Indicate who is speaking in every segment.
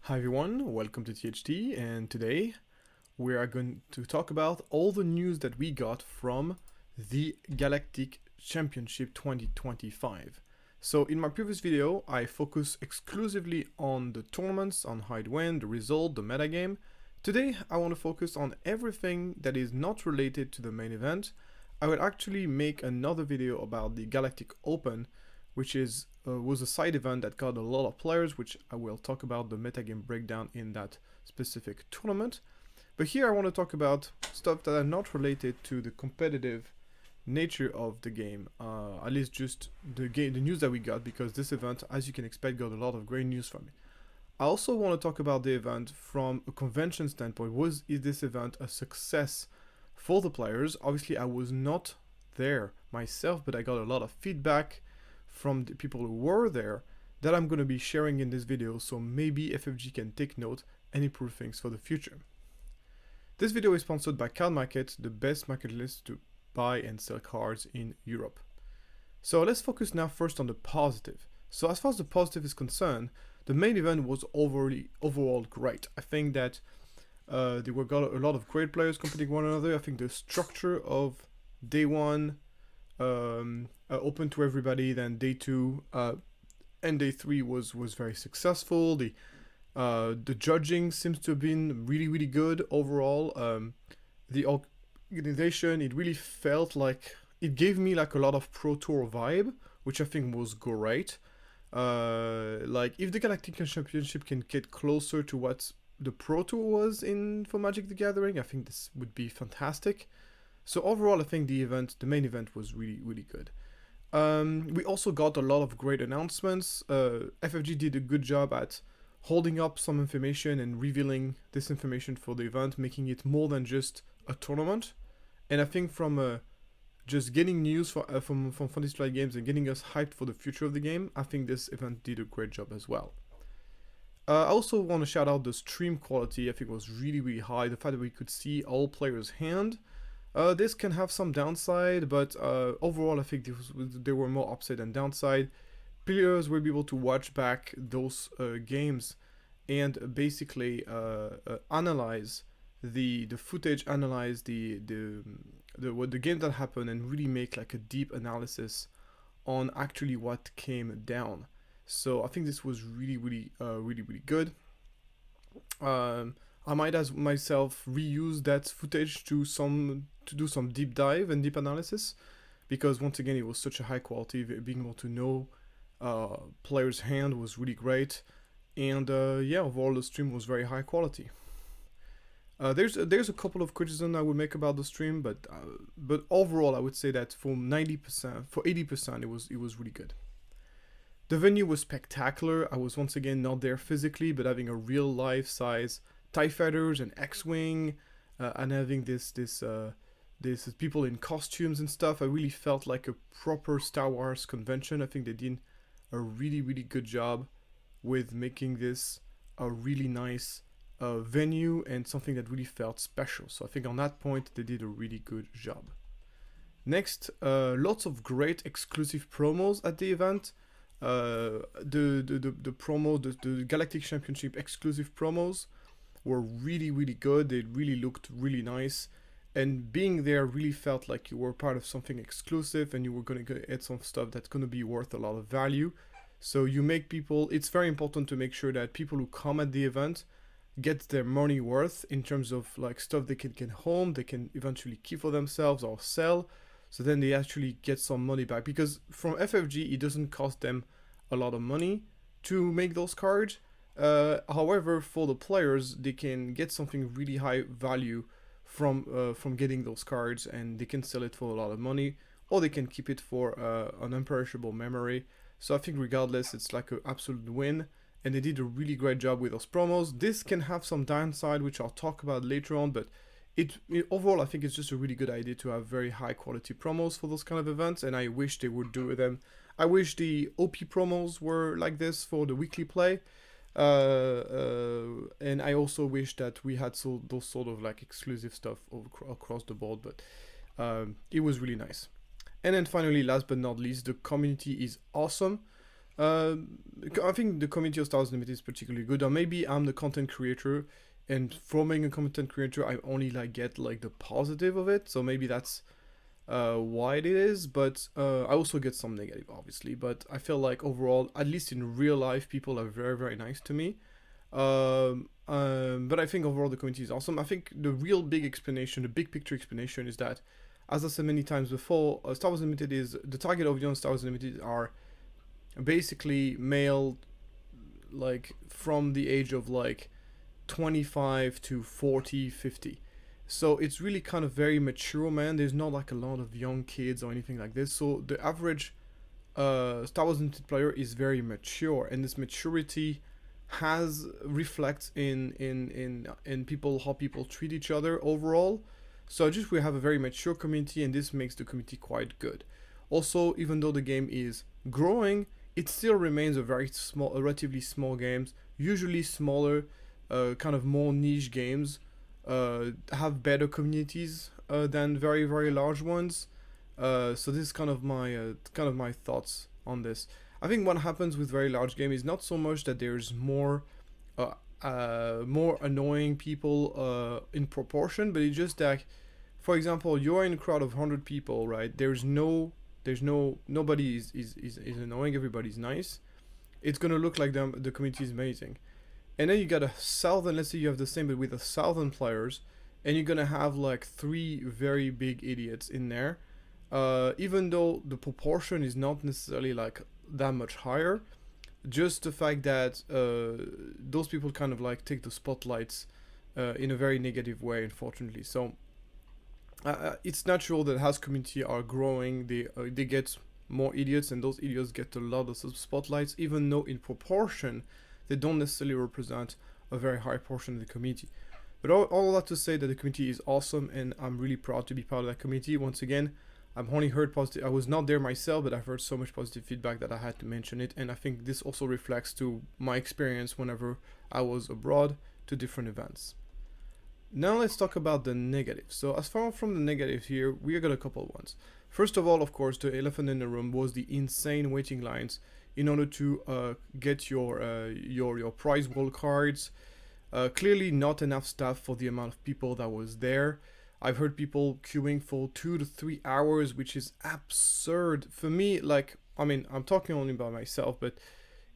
Speaker 1: Hi everyone, welcome to THT, and today we are going to talk about all the news that we got from the Galactic Championship 2025. So in my previous video, I focused exclusively on the tournaments, on how it went, the result, the metagame. Today, I want to focus on everything that is not related to the main event. I will actually make another video about the Galactic Open, which was a side event that got a lot of players, which I will talk about the metagame breakdown in that specific tournament. But here I want to talk about stuff that are not related to the competitive nature of the game, at least just the news that we got, because this event, as you can expect, got a lot of great news from it. I also want to talk about the event from a convention standpoint. Is this event a success for the players? Obviously, I was not there myself, but I got a lot of feedback from the people who were there that I'm going to be sharing in this video, so maybe FFG can take note and improve things for the future. This video is sponsored by Card Market, the best market list to buy and sell cards in Europe. So let's focus now first on the positive. So as far as the positive is concerned, the main event was overall great. I think that there were got a lot of great players competing one another. I think the structure of day one, open to everybody, then day two and day three was very successful. The judging seems to have been really good overall. The organization, it really felt like it gave me like a lot of Pro Tour vibe, which I think was great. Like if the Galactic Championship can get closer to what the Pro Tour was for Magic the Gathering, I think this would be fantastic. So overall, I think the main event was really good. We also got a lot of great announcements. FFG did a good job at holding up some information and revealing this information for the event, making it more than just a tournament. And I think from just getting news from Funny Strike Games and getting us hyped for the future of the game, I think this event did a great job as well. I also want to shout out the stream quality. I think it was really high. The fact that we could see all players' hand. This can have some downside, but overall I think there were more upside than downside. Players will be able to watch back those games and basically analyze the footage, analyze the game that happened, and really make like a deep analysis on actually what came down. So I think this was really good. I might as myself reuse that footage to do some deep dive and deep analysis, because once again it was such a high quality. Being able to know player's hand was really great, and yeah, overall the stream was very high quality. There's a couple of criticisms I would make about the stream, but overall I would say that for 90%, for 80% it was really good. The venue was spectacular. I was once again not there physically, but having a real life size TIE Fighters and X-Wing, and having this people in costumes and stuff, I really felt like a proper Star Wars convention. I think they did a really good job with making this a really nice venue and something that really felt special. So I think on that point they did a really good job. Next, lots of great exclusive promos at the event. The promo, the Galactic Championship exclusive promos were really good. They really looked really nice, and being there really felt like you were part of something exclusive and you were going to get some stuff that's going to be worth a lot of value. So you make people, it's very important to make sure that people who come at the event get their money worth in terms of like stuff they can get home, they can eventually keep for themselves or sell, so then they actually get some money back, because from FFG it doesn't cost them a lot of money to make those cards. However, for the players, they can get something really high value from getting those cards, and they can sell it for a lot of money, or they can keep it for an imperishable memory. So I think regardless, it's like an absolute win, and they did a really great job with those promos. This can have some downside, which I'll talk about later on, but overall I think it's just a really good idea to have very high quality promos for those kind of events, and I wish they would do them. I wish the OP promos were like this for the weekly play. And I also wish that we had those sort of like exclusive stuff across the board, but it was really nice. And then finally, last but not least, the community is awesome. Uh, I think the community of Star Wars Unlimited is particularly good. Or maybe I'm the content creator, and from being a content creator, I only like get like the positive of it. So maybe that's why it is. But I also get some negative, obviously. But I feel like overall, at least in real life, people are very very nice to me. But I think overall the community is awesome. I think the real big explanation, the big picture explanation, is that, as I said many times before, Star Wars Unlimited is the target audience. Star Wars Unlimited are basically male, like from the age of like 25 to 40, 50. So it's really kind of very mature, man. There's not like a lot of young kids or anything like this. So the average Star Wars Unlimited player is very mature, and this maturity has reflects in people, how people treat each other overall. So just we have a very mature community, and this makes the community quite good. Also, even though the game is growing, it still remains a very small, a relatively small games. Usually smaller, kind of more niche games have better communities than very very large ones. So this is kind of my thoughts on this. I think what happens with very large game is not so much that there's more annoying people in proportion, but it's just that, for example, you're in a crowd of 100 people, right? Nobody is annoying. Everybody's nice. It's gonna look like the community is amazing. And then you got 1,000. Let's say you have the same, but with 1,000 players, and you're gonna have like three very big idiots in there. Even though the proportion is not necessarily like that much higher, just the fact that those people kind of like take the spotlights in a very negative way, unfortunately. So it's natural that as community are growing, they get more idiots, and those idiots get a lot of spotlights, even though in proportion they don't necessarily represent a very high portion of the community. But all that to say that the community is awesome, and I'm really proud to be part of that community. Once again, I've only heard positive. I was not there myself, but I've heard so much positive feedback that I had to mention it. And I think this also reflects to my experience whenever I was abroad to different events. Now let's talk about the negatives. So as far from the negatives here, we got a couple ones. First of all, of course, the elephant in the room was the insane waiting lines in order to get your prize world cards. Clearly not enough staff for the amount of people that was there. I've heard people queuing for 2 to 3 hours, which is absurd. For me, like, I mean, I'm talking only about myself, but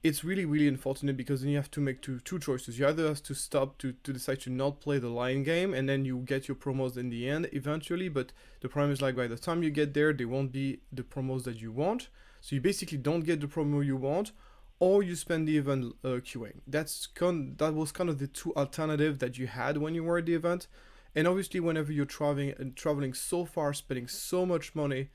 Speaker 1: it's really, really unfortunate, because then you have to make two choices. You either have to stop to decide to not play the line game, and then you get your promos in the end eventually, but the problem is like by the time you get there, they won't be the promos that you want. So you basically don't get the promo you want, or you spend the event queuing. That was kind of the two alternatives that you had when you were at the event. And obviously, whenever you're traveling so far, spending so much money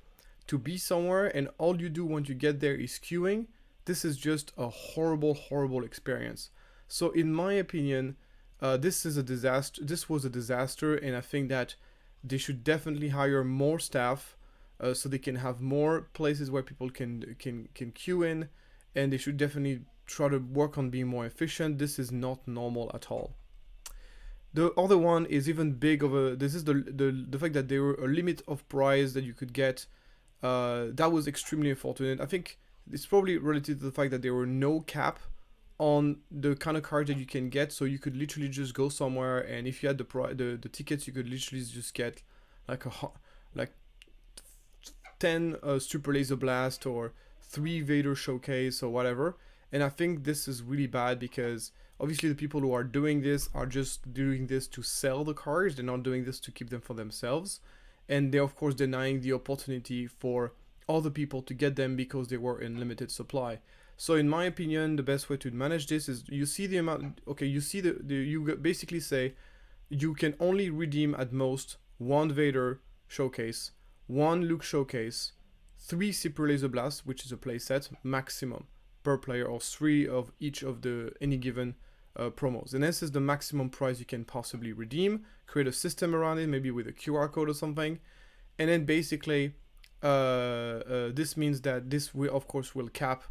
Speaker 1: to be somewhere, and all you do once you get there is queuing, this is just a horrible, horrible experience. So, in my opinion, this is a disaster. This was a disaster, and I think that they should definitely hire more staff, so they can have more places where people can queue in, and they should definitely try to work on being more efficient. This is not normal at all. The other one is even big of a. This is the fact that there were a limit of prize that you could get. That was extremely unfortunate. I think it's probably related to the fact that there were no cap on the kind of cards that you can get. So you could literally just go somewhere, and if you had the tickets, you could literally just get like like 10 Super Laser Blast or 3 Vader Showcase or whatever. And I think this is really bad, because obviously the people who are doing this are just doing this to sell the cards. They're not doing this to keep them for themselves. And they're of course denying the opportunity for other people to get them because they were in limited supply. So in my opinion, the best way to manage this is, you see the amount, okay, you see you basically say you can only redeem at most 1 Vader Showcase, 1 Luke Showcase, 3 Super Laser Blast, which is a playset maximum per player, or 3 of each of the any given promos. And this is the maximum price you can possibly redeem. Create a system around it, maybe with a QR code or something. And then basically, this means that this will, of course, will cap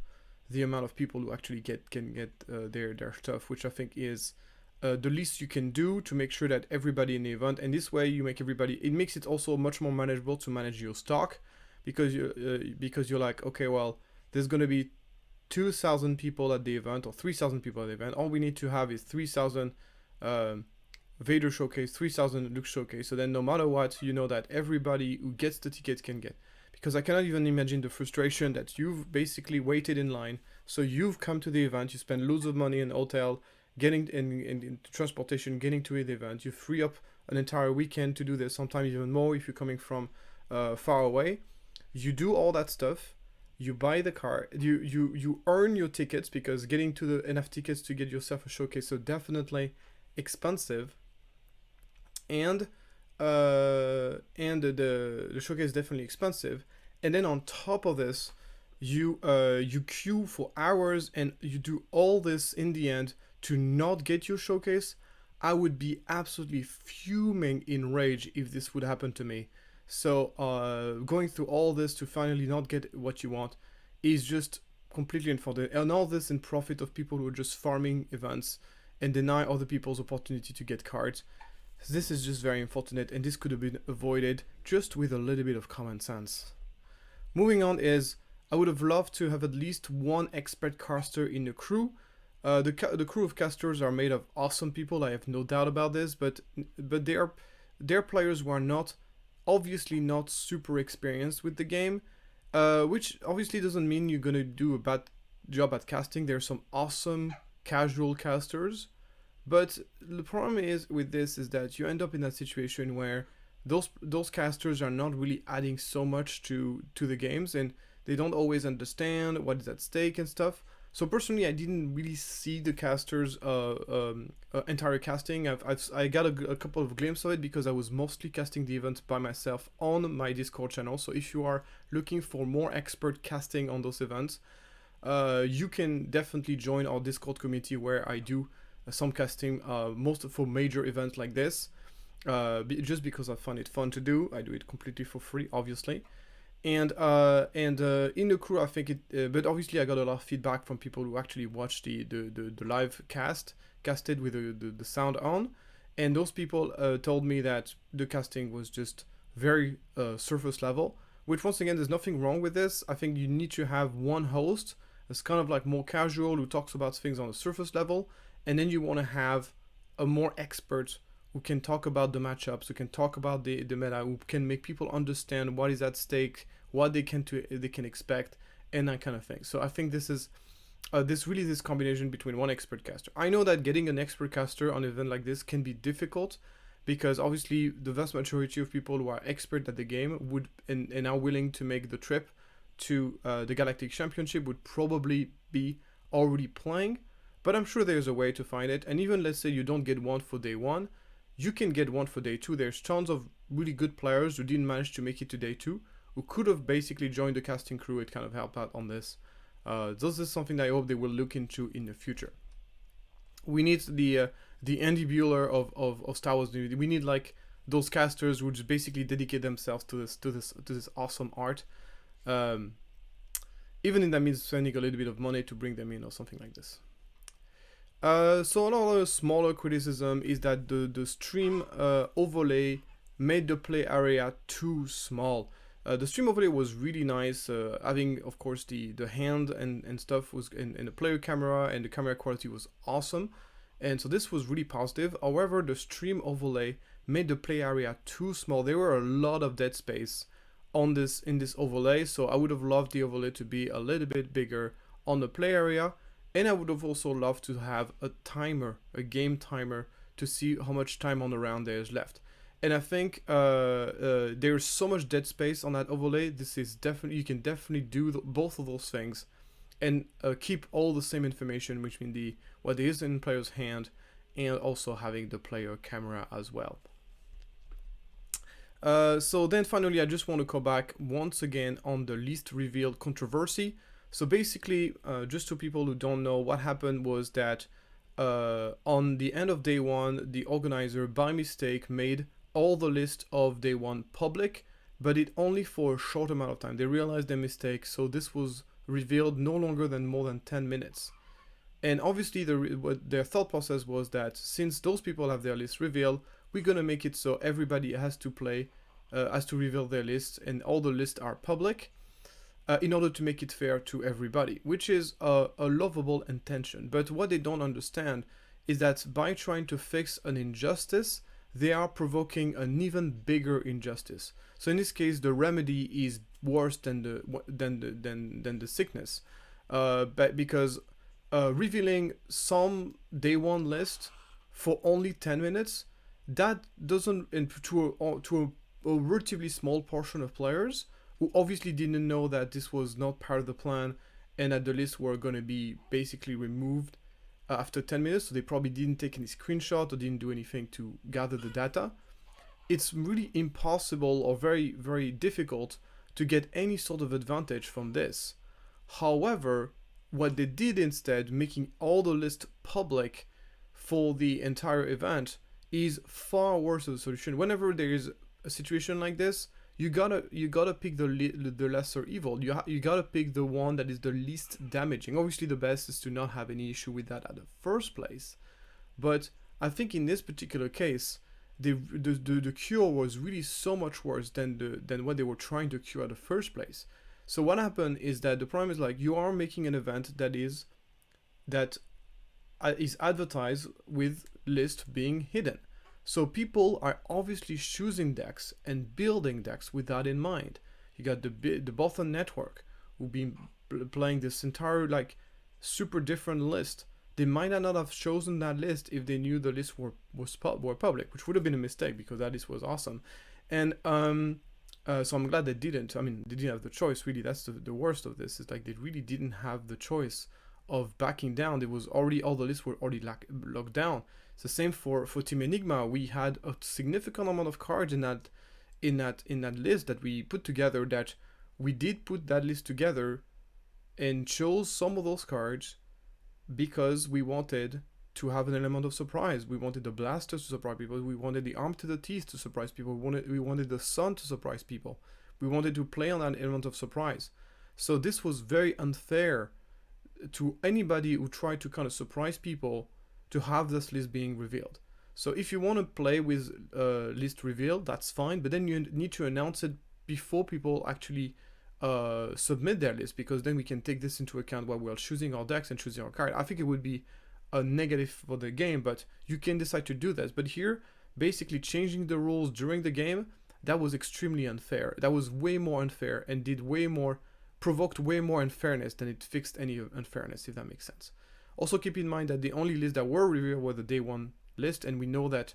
Speaker 1: the amount of people who actually can get their stuff, which I think is the least you can do to make sure that everybody in the event. And this way, you make everybody. It makes it also much more manageable to manage your stock, because you're like, okay, well, there's gonna be 2,000 people at the event or 3,000 people at the event. All we need to have is 3,000 Vader showcase, 3,000 Luke showcase. So then no matter what, you know that everybody who gets the tickets can get. Because I cannot even imagine the frustration that you've basically waited in line. So you've come to the event, you spend loads of money in hotel, getting in transportation, getting to the event. You free up an entire weekend to do this, sometimes even more if you're coming from far away. You do all that stuff. You buy the car. You earn your tickets, because getting to the enough tickets to get yourself a showcase, so definitely expensive. And the showcase is definitely expensive. And then on top of this, you queue for hours, and you do all this in the end to not get your showcase. I would be absolutely fuming in rage if this would happen to me. So going through all this to finally not get what you want is just completely unfortunate. And all this in profit of people who are just farming events and deny other people's opportunity to get cards. This is just very unfortunate, and this could have been avoided just with a little bit of common sense. Moving on is, I would have loved to have at least one expert caster in the crew. The crew of casters are made of awesome people, I have no doubt about this, but they're players who are not, obviously not super experienced with the game, which obviously doesn't mean you're gonna do a bad job at casting. There's some awesome casual casters, but the problem is with this is that you end up in that situation where those casters are not really adding so much to the games, and they don't always understand what is at stake and stuff. So personally, I didn't really see the casters' entire casting. I got a couple of glimpses of it because I was mostly casting the event by myself on my Discord channel. So if you are looking for more expert casting on those events, you can definitely join our Discord community where I do some casting, most for major events like this. Just because I find it fun to do. I do it completely for free, obviously. And in the crew, I think it. But obviously, I got a lot of feedback from people who actually watched the live casted with the sound on, and those people told me that the casting was just very surface level. Which, once again, there's nothing wrong with this. I think you need to have one host that's kind of like more casual, who talks about things on a surface level, and then you want to have a more expert who can talk about the matchups, who can talk about the meta, who can make people understand what is at stake, what they can expect, and that kind of thing. So I think this is this combination between one expert caster. I know that getting an expert caster on an event like this can be difficult, because obviously the vast majority of people who are expert at the game would and are willing to make the trip to the Galactic Championship would probably be already playing. But I'm sure there's a way to find it. And even let's say you don't get one for day one, you can get one for day two. There's tons of really good players who didn't manage to make it to day two, who could have basically joined the casting crew and kind of help out on this. This is something that I hope they will look into in the future. We need the Andy Bueller of Star Wars. We need like those casters who just basically dedicate themselves to this awesome art. Even if that means spending a little bit of money to bring them in or something like this. So another smaller criticism is that the stream overlay made the play area too small. The stream overlay was really nice, having of course the hand and stuff was in the player camera, and the camera quality was awesome, and so this was really positive. However, the stream overlay made the play area too small. There were a lot of dead space in this overlay, so I would have loved the overlay to be a little bit bigger on the play area. And I would have also loved to have a timer, a game timer, to see how much time on the round there is left. And I think there's so much dead space on that overlay. This is definitely, you can definitely do both of those things, and keep all the same information, which means what is in the player's hand, and also having the player camera as well. So then finally, I just want to go back once again on the list revealed controversy. So basically, just to people who don't know, what happened was that on the end of day one, the organizer by mistake made all the list of day one public, but it only for a short amount of time. They realized their mistake, so this was revealed no longer than more than 10 minutes. And obviously their thought process was that since those people have their list revealed, we're gonna make it so everybody has to reveal their list, and all the lists are public. in order to make it fair to everybody, which is a lovable intention. But what they don't understand is that by trying to fix an injustice, they are provoking an even bigger injustice. So in this case, the remedy is worse than the sickness, but because revealing some day one list for only 10 minutes, that doesn't, to a relatively small portion of players who obviously didn't know that this was not part of the plan and that the lists were going to be basically removed after 10 minutes, so they probably didn't take any screenshot or didn't do anything to gather the data. It's really impossible or very, very difficult to get any sort of advantage from this. However, what they did instead, making all the lists public for the entire event, is far worse of a solution. Whenever there is a situation like this, you gotta pick the lesser evil. You gotta pick the one that is the least damaging. Obviously, the best is to not have any issue with that at the first place. But I think in this particular case, the cure was really so much worse than what they were trying to cure at the first place. So what happened is that the problem is, like, you are making an event that is advertised with list being hidden. So people are obviously choosing decks and building decks with that in mind. You got the Boston network who've been playing this entire like super different list. They might not have chosen that list if they knew the list were public, which would have been a mistake because that list was awesome. And so I'm glad they didn't. I mean, they didn't have the choice, really. That's the worst of this. It's like they really didn't have the choice of backing down. There was already, all the lists were already locked down. It's the same for Team Enigma. We had a significant amount of cards in that list that we put together, that we did put that list together and chose some of those cards because we wanted to have an element of surprise. We wanted the blasters to surprise people. We wanted the arm to the teeth to surprise people. We wanted the sun to surprise people. We wanted to play on that element of surprise. So this was very unfair to anybody who tried to kind of surprise people to have this list being revealed. So if you want to play with list reveal, that's fine, but then you need to announce it before people actually submit their list, because then we can take this into account while we're choosing our decks and choosing our card. I think it would be a negative for the game, but you can decide to do this. But here, basically changing the rules during the game, that was extremely unfair. That was way more unfair and provoked way more unfairness than it fixed any unfairness, if that makes sense. Also keep in mind that the only lists that were revealed were the day one list, and we know that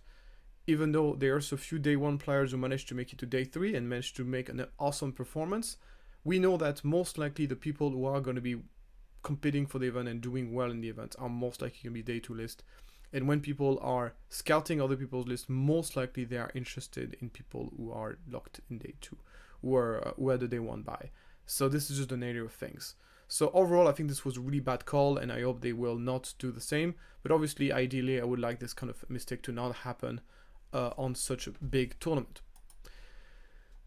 Speaker 1: even though there are so few day one players who managed to make it to day 3 and managed to make an awesome performance, we know that most likely the people who are going to be competing for the event and doing well in the event are most likely going to be day 2 list. And when people are scouting other people's lists, most likely they are interested in people who are locked in day 2, who are the day 1 buy. So this is just the nature of things. So overall, I think this was a really bad call, and I hope they will not do the same. But obviously, ideally, I would like this kind of mistake to not happen on such a big tournament.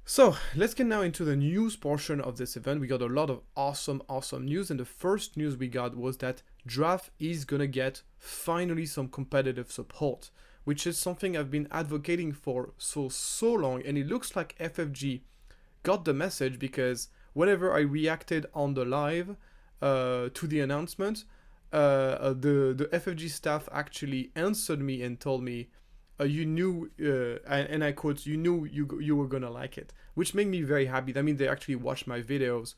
Speaker 1: So let's get now into the news portion of this event. We got a lot of awesome news, and the first news we got was that Draft is gonna get finally some competitive support, which is something I've been advocating for so long, and it looks like FFG got the message, because whenever I reacted on the live to the announcement, the FFG staff actually answered me and told me, you knew, and I quote, you knew you were gonna like it, which made me very happy. I mean, they actually watched my videos.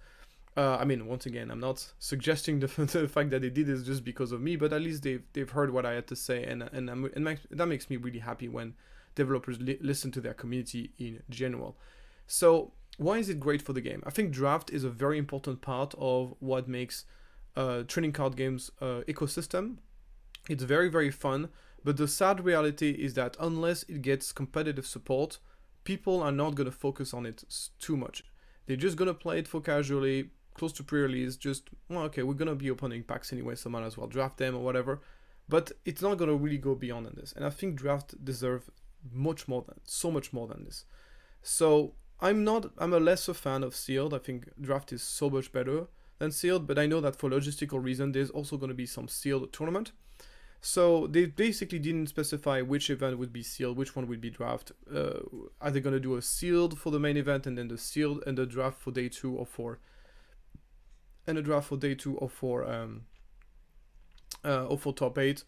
Speaker 1: I mean, once again, I'm not suggesting the fact that they did this just because of me, but at least they've heard what I had to say, and that makes me really happy when developers listen to their community in general. So why is it great for the game? I think Draft is a very important part of what makes trading card games ecosystem. It's very, very fun. But the sad reality is that unless it gets competitive support, people are not going to focus on it too much. They're just going to play it for casually, close to pre-release, just, well, okay, we're going to be opening packs anyway, so might as well draft them or whatever. But it's not going to really go beyond this. And I think Draft deserves so much more than this. So I'm a lesser fan of Sealed. I think Draft is so much better than Sealed, but I know that for logistical reasons, there's also going to be some Sealed tournament. So they basically didn't specify which event would be sealed, which one would be draft. Are they going to do a sealed for the main event and then the sealed and the draft for day 2, or for and a draft for day 2 or for top 8.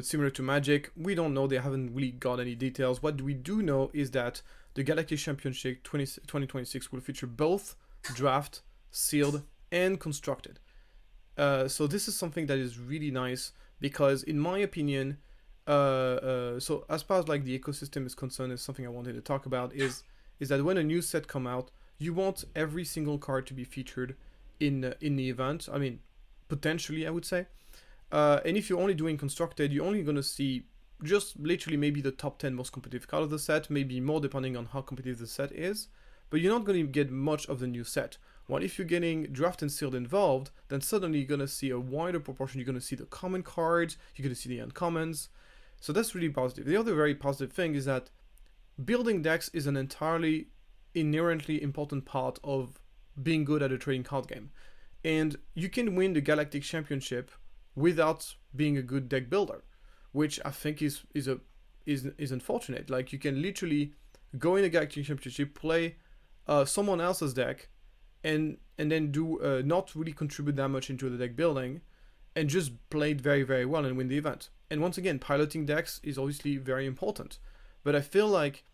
Speaker 1: Similar to Magic, we don't know. They haven't really got any details. What we do know is that the Galactic Championship 2026 will feature both draft, sealed, and constructed. So this is something that is really nice because, in my opinion, so as far as like the ecosystem is concerned, is something I wanted to talk about is that when a new set come out, you want every single card to be featured in the event. I mean, potentially, I would say. And if you're only doing constructed, you're only gonna see just literally maybe the top 10 most competitive card of the set, maybe more depending on how competitive the set is, but you're not gonna get much of the new set. Well, if you're getting draft and sealed involved, then suddenly you're gonna see a wider proportion. You're gonna see the common cards, you're gonna see the uncommons. So that's really positive. The other very positive thing is that building decks is an entirely inherently important part of being good at a trading card game. And you can win the Galactic Championship without being a good deck builder, which I think is unfortunate. Like, you can literally go in a Galactic Championship, play someone else's deck, and then do not really contribute that much into the deck building, and just play it very, very well and win the event. And once again, piloting decks is obviously very important, but I feel like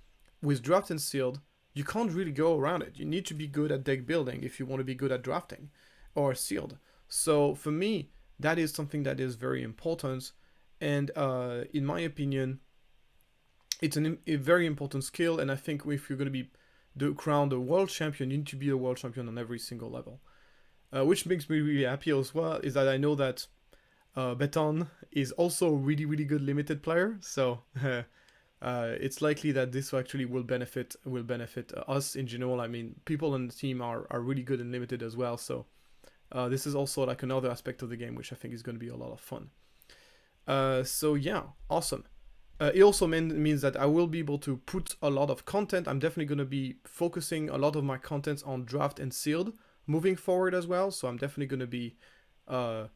Speaker 1: with draft and sealed, you can't really go around it. You need to be good at deck building if you want to be good at drafting or sealed. So for me, that is something that is very important, and in my opinion, it's a very important skill. And I think if you're going to be crowned a world champion, you need to be a world champion on every single level. Which makes me really happy as well is that I know that Beton is also a really, really good limited player. So it's likely that this actually will benefit us in general. I mean, people on the team are really good in limited as well. So this is also like another aspect of the game, which I think is going to be a lot of fun. So yeah, awesome. It also means that I will be able to put a lot of content. I'm definitely going to be focusing a lot of my contents on draft and sealed moving forward as well. So I'm definitely going to be I've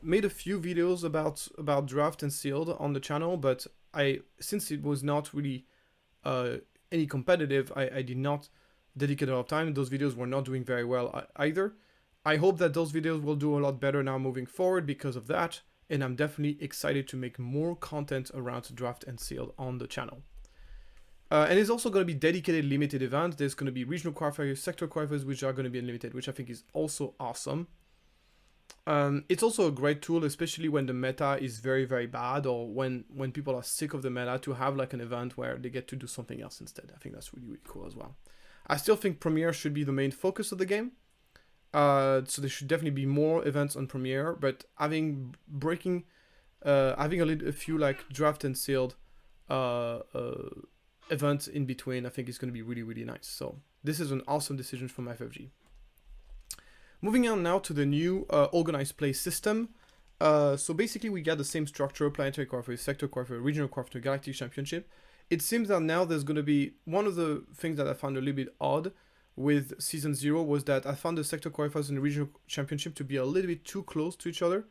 Speaker 1: made a few videos about draft and sealed on the channel, but since it was not really any competitive, I did not dedicate a lot of time. Those videos were not doing very well either. I hope that those videos will do a lot better now moving forward because of that, and I'm definitely excited to make more content around draft and sealed on the channel. And it's also going to be dedicated limited events. There's going to be regional qualifiers, sector qualifiers, which are going to be unlimited, which I think is also awesome. It's also a great tool, especially when the meta is very, very bad, or when people are sick of the meta, to have like an event where they get to do something else instead. I think that's really, really cool as well. I still think Premiere should be the main focus of the game. So there should definitely be more events on Premiere, but having a few like draft and sealed events in between, I think is going to be really, really nice. So this is an awesome decision from FFG. Moving on now to the new organized play system. So basically we got the same structure: planetary qualifier, sector qualifier, regional qualifier, galactic championship. It seems that now there's going to be, one of the things that I found a little bit odd with Season 0 was that I found the sector qualifiers and the regional championship to be a little bit too close to each other.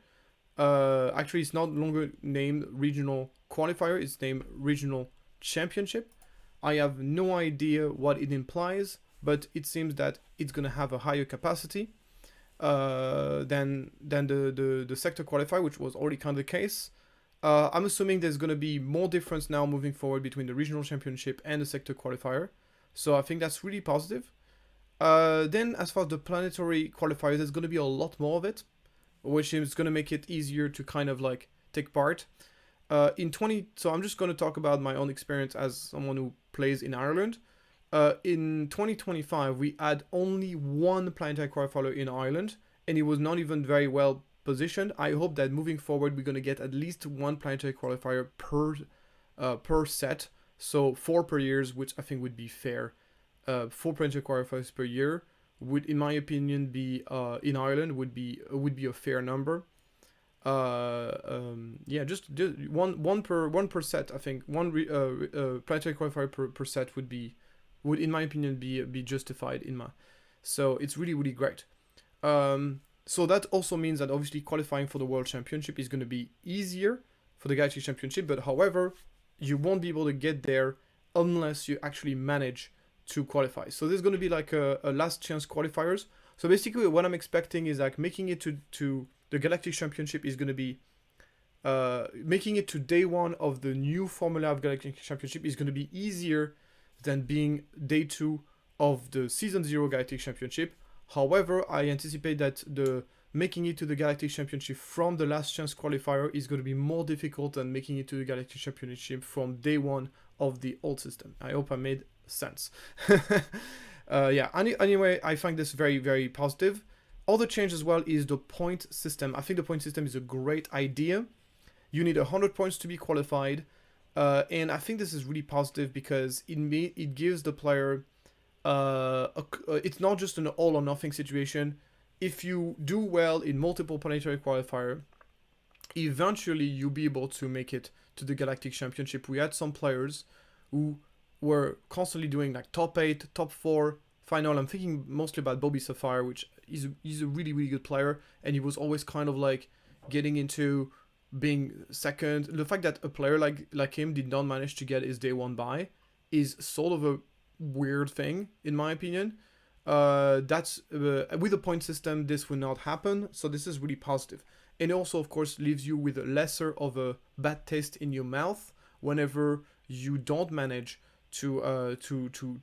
Speaker 1: Actually, it's not longer named regional qualifier, it's named regional championship. I have no idea what it implies, but it seems that it's going to have a higher capacity than the sector qualifier, which was already kind of the case. I'm assuming there's going to be more difference now moving forward between the regional championship and the sector qualifier. So I think that's really positive. Then as far as the planetary qualifiers, there's going to be a lot more of it, which is going to make it easier to kind of like take part. So I'm just going to talk about my own experience as someone who plays in Ireland. In 2025, we had only one planetary qualifier in Ireland, and it was not even very well positioned. I hope that moving forward, we're going to get at least one planetary qualifier per set. So 4 per year, which I think would be fair. 4 planetary qualifiers per year would, in my opinion, be in Ireland would be a fair number. Yeah, just one per set. I think one planetary qualifier per set would in my opinion be justified so it's really, really great. So that also means that obviously qualifying for the World Championship is going to be easier for the Galactic Championship, but however, you won't be able to get there unless you actually manage to qualify. So there's going to be like a last chance qualifiers, So basically, what I'm expecting is like making it to the Galactic Championship is going to be making it to day one of the new formula of Galactic Championship is going to be easier than being day two of the Season 0 Galactic Championship. However, I anticipate that the making it to the Galactic Championship from the last chance qualifier is going to be more difficult than making it to the Galactic Championship from day one of the old system. I hope I made sense. Yeah, anyway, I find this very, very positive. Other change as well is the point system. I think the point system is a great idea. You need 100 points to be qualified. And I think this is really positive because it gives the player it's not just an all or nothing situation. If you do well in multiple planetary qualifier, eventually you'll be able to make it to the Galactic Championship. We had some players who were constantly doing like top 8, top 4, final. I'm thinking mostly about Bobby Sapphire, which he's a really, really good player, and he was always kind of like getting into being second. The fact that a player like him did not manage to get his day one bye is sort of a weird thing, in my opinion. That's with a point system, this will not happen, so this is really positive. And it also, of course, leaves you with a lesser of a bad taste in your mouth whenever you don't manage to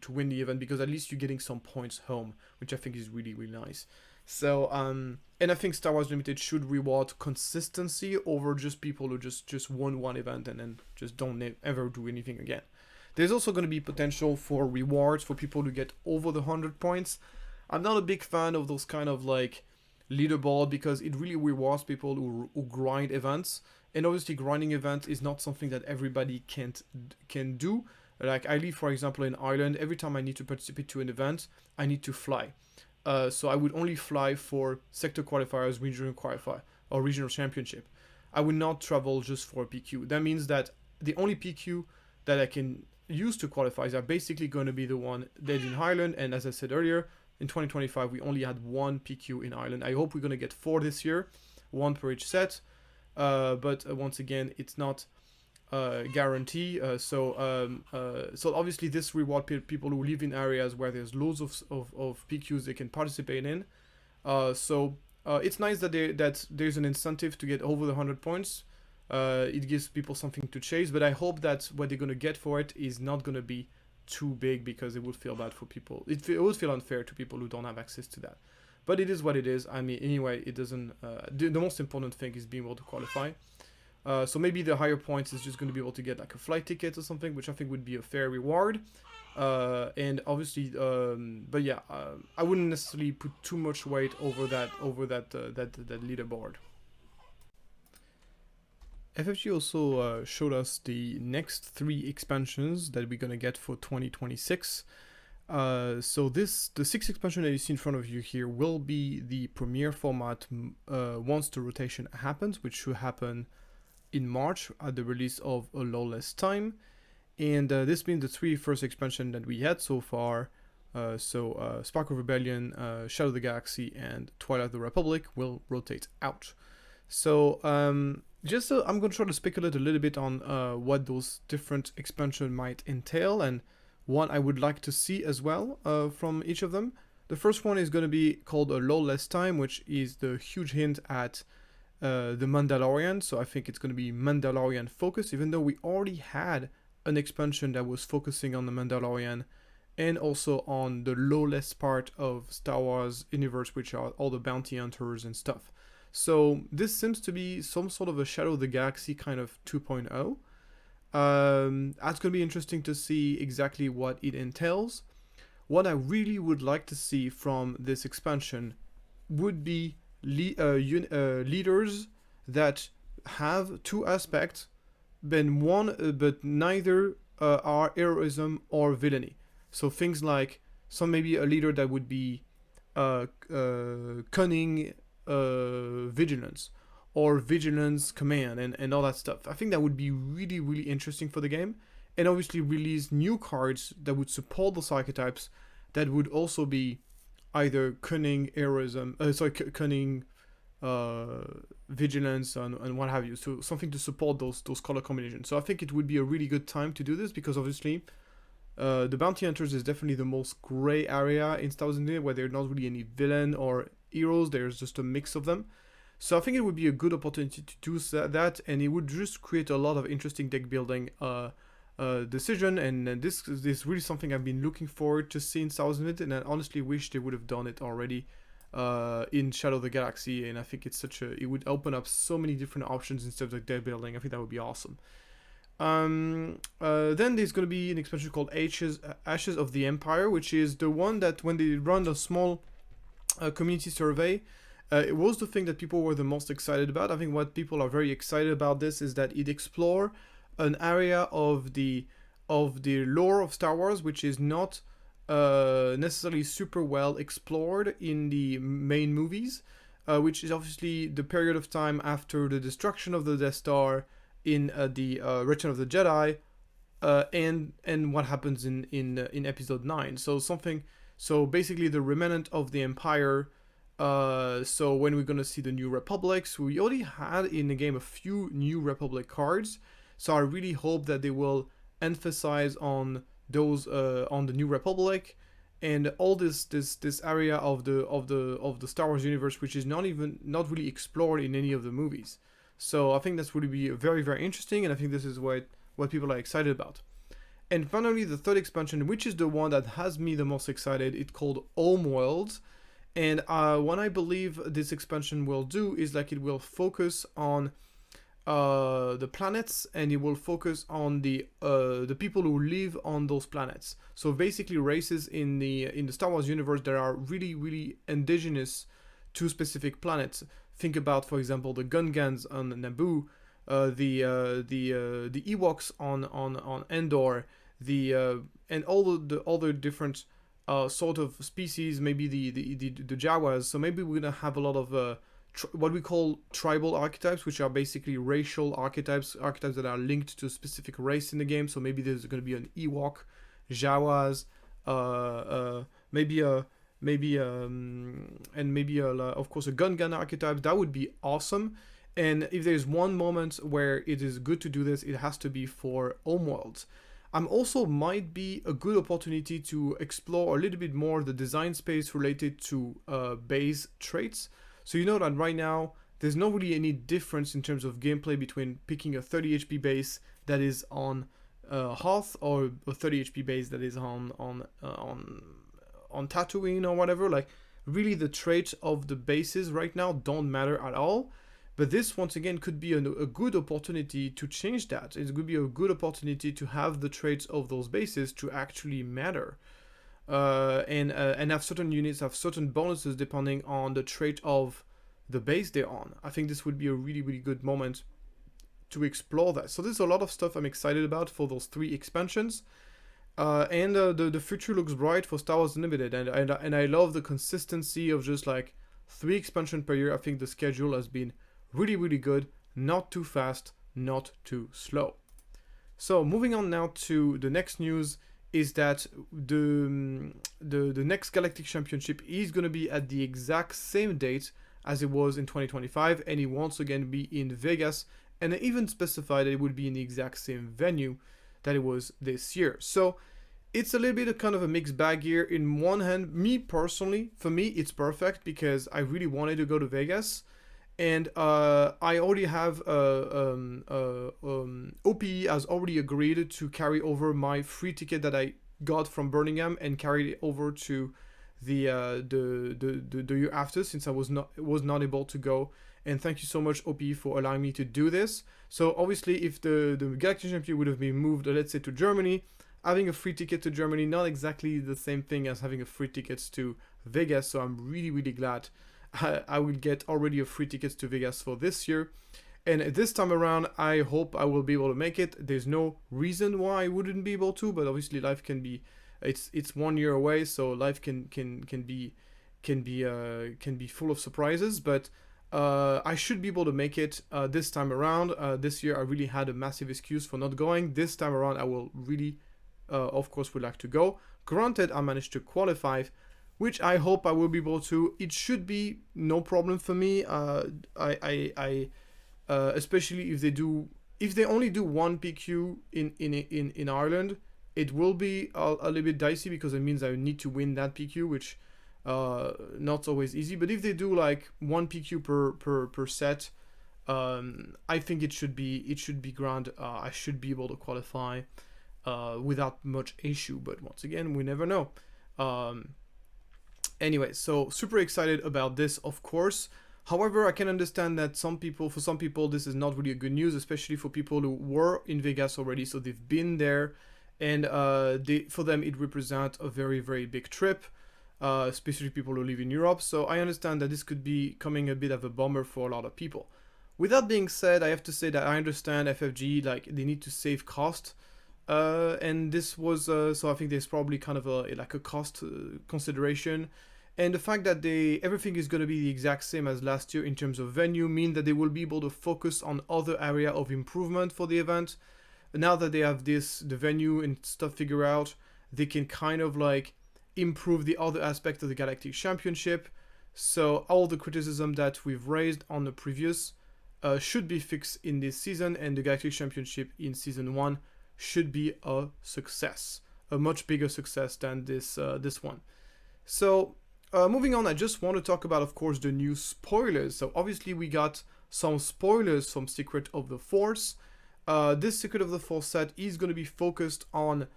Speaker 1: win the event, because at least you're getting some points home, which I think is really, really nice. So and I think Star Wars Limited should reward consistency over just people who just won one event and then just don't ever do anything again. There's also going to be potential for rewards for people who get over the 100 points. I'm not a big fan of those kind of like leaderboard because it really rewards people who grind events. And obviously grinding events is not something that everybody can do. Like I live, for example, in Ireland. Every time I need to participate to an event, I need to fly. So I would only fly for sector qualifiers, regional qualifier, or regional championship. I would not travel just for a PQ. That means that the only PQ that I can use to qualify are basically going to be the one that in Ireland. And as I said earlier, in 2025, we only had one PQ in Ireland. I hope we're going to get 4 this year, 1 per each set. But once again, it's not guarantee. So obviously this reward people who live in areas where there's loads of PQs they can participate in. So it's nice that there's an incentive to get over the 100 points. It gives people something to chase, but I hope that what they're going to get for it is not going to be too big, because it would feel bad for people. It would feel unfair to people who don't have access to that. But it is what it is. I mean, anyway, it doesn't. The most important thing is being able to qualify. So maybe the higher points is just going to be able to get like a flight ticket or something, which I think would be a fair reward. And obviously, but yeah, I wouldn't necessarily put too much weight over that leaderboard. FFG also showed us the next 3 expansions that we're gonna get for 2026. So the 6th expansion that you see in front of you here will be the premiere format once the rotation happens, which should happen in March at the release of A Lawless Time. And this being the 3 first expansion that we had so far. Spark of Rebellion, Shadow of the Galaxy, and Twilight of the Republic will rotate out. So I'm going to try to speculate a little bit on what those different expansions might entail and what I would like to see as well from each of them. The first one is going to be called A Lawless Time, which is the huge hint at The Mandalorian. So I think it's going to be Mandalorian focused, even though we already had an expansion that was focusing on the Mandalorian and also on the lawless part of Star Wars universe, which are all the bounty hunters and stuff. So this seems to be some sort of a Shadow of the Galaxy kind of 2.0. That's going to be interesting to see exactly what it entails. What I really would like to see from this expansion would be leaders that have 2 aspects, but neither are heroism or villainy. So things like maybe a leader that would be cunning vigilance or vigilance command and all that stuff. I think that would be really, really interesting for the game, and obviously release new cards that would support those archetypes that would also be either cunning heroism, cunning vigilance and what have you. So something to support those color combinations. So I think it would be a really good time to do this, because obviously The bounty hunters is definitely the most gray area in Star Wars Unlimited, where there's not really any villain or heroes. There's just a mix of them. So I think it would be a good opportunity to do that, and it would just create a lot of interesting deck building decision. And this is really something I've been looking forward to seeing in Star Wars Unlimited, and I honestly wish they would have done it already in Shadow of the Galaxy. And I think it would open up so many different options instead of deck building. I think that would be awesome. Then there's going to be an expansion called Ashes of the Empire, which is the one that when they run a small community survey, it was the thing that people were the most excited about. I think what people are very excited about this is that it explores an area of the lore of Star Wars which is not necessarily super well explored in the main movies, which is obviously the period of time after the destruction of the Death Star in the Return of the Jedi, and what happens in Episode 9. So basically the remnant of the Empire. So when we're gonna see the New Republic, so we already had in the game a few New Republic cards. So I really hope that they will emphasize on those on the New Republic and all this area of the Star Wars universe, which is not really explored in any of the movies. So I think that's going to be very, very interesting, and I think this is what people are excited about. And finally, the third expansion, which is the one that has me the most excited, it's called Homeworld. And what I believe this expansion will do is like it will focus on the planets, and it will focus on the people who live on those planets. So basically, races in the Star Wars universe that are really, really indigenous to specific planets. Think about, for example, the Gungans on Naboo, the Ewoks on Endor, and all the other different sort of species, maybe the Jawas. So maybe we're gonna have a lot of what we call tribal archetypes, which are basically racial archetypes that are linked to a specific race in the game. So maybe there's gonna be an Ewok, Jawas, maybe of course a Gungan archetype. That would be awesome. And if there's one moment where it is good to do this, it has to be for Homeworld. Also might be a good opportunity to explore a little bit more the design space related to base traits. So you know that right now there's not really any difference in terms of gameplay between picking a 30 HP base that is on Hoth or a 30 HP base that is on Tatooine or whatever. Like, really the traits of the bases right now don't matter at all. But this, once again, could be a good opportunity to change that. It could be a good opportunity to have the traits of those bases to actually matter. And have certain units have certain bonuses depending on the trait of the base they're on. I think this would be a really, really good moment to explore that. So there's a lot of stuff I'm excited about for those 3 expansions. And the future looks bright for Star Wars Unlimited. And I love the consistency of just like 3 expansions per year. I think the schedule has been really, really good, not too fast, not too slow. So moving on now to the next news is that the next Galactic Championship is going to be at the exact same date as it was in 2025, and it will once again be in Vegas, and it even specified that it would be in the exact same venue that it was this year. So it's a little bit of kind of a mixed bag here. In one hand, me personally, for me, it's perfect because I really wanted to go to Vegas. And I already have OPE has already agreed to carry over my free ticket that I got from Birmingham and carry it over to the year after, since I was not able to go. And thank you so much, OPE, for allowing me to do this. So obviously, if the Galactic Championship would have been moved, let's say, to Germany, having a free ticket to Germany, not exactly the same thing as having a free ticket to Vegas. So I'm really, really glad I will get already a free tickets to Vegas for this year. And this time around, I hope I will be able to make it. There's no reason why I wouldn't be able to, but obviously life can be, it's 1 year away, so life can be full of surprises. But I should be able to make it this time around. This year I really had a massive excuse for not going. This time around I will really, of course, would like to go. Granted, I managed to qualify, which I hope I will be able to. It should be no problem for me. Especially if they only do one PQ in Ireland, It will be a little bit dicey because it means I need to win that PQ, which not always easy. But if they do like 1 PQ per set, I think it should be grand. I should be able to qualify without much issue. But once again, we never know. Anyway, so super excited about this, of course. However, I can understand that for some people, this is not really a good news, especially for people who were in Vegas already, so they've been there, and for them it represents a very, very big trip, especially people who live in Europe. So I understand that this could be coming a bit of a bummer for a lot of people. With that being said, I have to say that I understand FFG, like, they need to save cost, and this was so I think there's probably kind of a cost consideration. And the fact that everything is going to be the exact same as last year in terms of venue mean that they will be able to focus on other area of improvement for the event. Now that they have the venue and stuff figured out, they can kind of like improve the other aspect of the Galactic Championship. So all the criticism that we've raised on the previous should be fixed in this season, and the Galactic Championship in Season 1 should be a success. A much bigger success than this one. So moving on, I just want to talk about, of course, the new spoilers. So obviously we got some spoilers from Secret of the Force. This Secret of the Force set is going to be focused on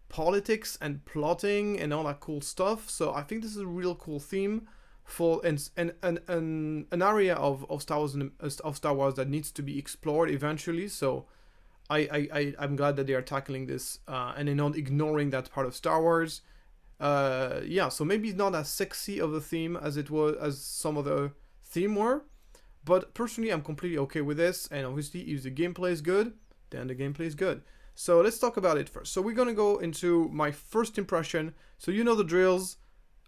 Speaker 1: politics and plotting and all that cool stuff. So I think this is a real cool theme for an area of Star Wars that needs to be explored eventually. So I'm glad that they are tackling this and they're not ignoring that part of Star Wars. Yeah, so maybe not as sexy of a theme as some other theme were, but personally I'm completely okay with this. And obviously if the gameplay is good, then the gameplay is good. So let's talk about it first. So we're gonna go into my first impression. So you know the drills.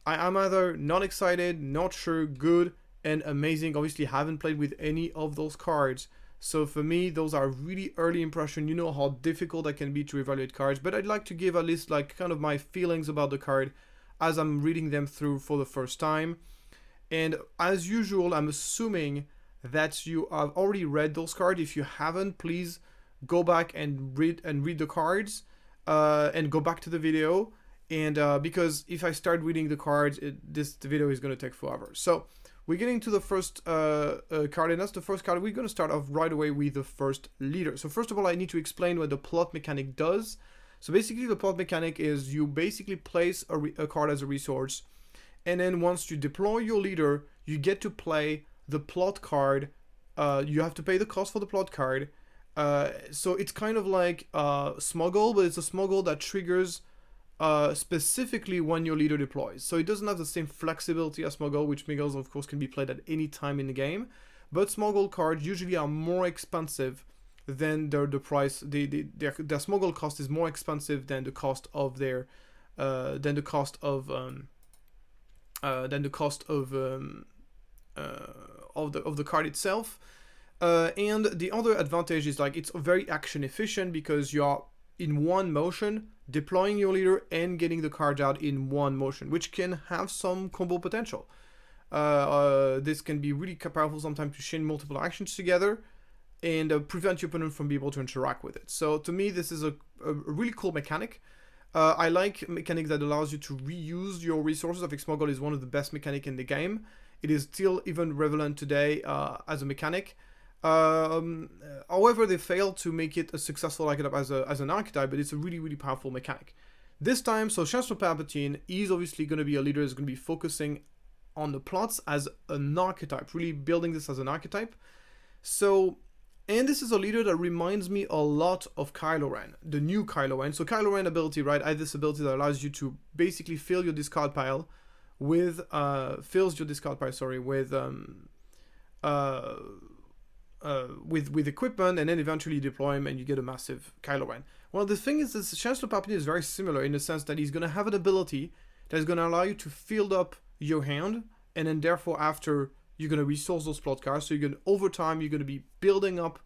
Speaker 1: I'm either not excited, not sure, good, and amazing. Obviously haven't played with any of those cards, so for me those are really early impression. You know how difficult that can be to evaluate cards, but I'd like to give at least like kind of my feelings about the card as I'm reading them through for the first time. And as usual, I'm assuming that you have already read those cards. If you haven't, please go back and read the cards and go back to the video. And because if I start reading the cards, the video is going to take forever. So we're getting to the first card, and that's the first card. We're going to start off right away with the first leader. So first of all, I need to explain what the plot mechanic does. So basically, the plot mechanic is you basically place a card as a resource, and then once you deploy your leader, you get to play the plot card. You have to pay the cost for the plot card. So it's kind of like smuggle, but it's a smuggle that triggers specifically when your leader deploys. So it doesn't have the same flexibility as smuggle, which smuggles of course can be played at any time in the game, but smuggle cards usually are more expensive than the price. Their smuggle cost is more expensive than the cost of their of the card itself. And the other advantage is like it's very action efficient because you are in one motion deploying your leader and getting the card out in one motion, which can have some combo potential. This can be really powerful sometimes to chain multiple actions together and prevent your opponent from being able to interact with it. So to me, this is a really cool mechanic. I like mechanic that allows you to reuse your resources. I think Smuggle is one of the best mechanic in the game. It is still even relevant today as a mechanic. However, they failed to make it a successful archetype as an archetype, but it's a really, really powerful mechanic. This time, so Chancellor Palpatine is obviously going to be a leader who's going to be focusing on the plots as an archetype, really building this as an archetype. So, and this is a leader that reminds me a lot of Kylo Ren, the new Kylo Ren. So Kylo Ren ability, right, has this ability that allows you to basically fill your discard pile with, with equipment, and then eventually deploy him and you get a massive Kylo Ren. Well, the thing is that Chancellor Palpatine is very similar in the sense that he's going to have an ability that is going to allow you to fill up your hand, and then therefore after you're going to resource those plot cards. So you're going to, over time, you're going to be building up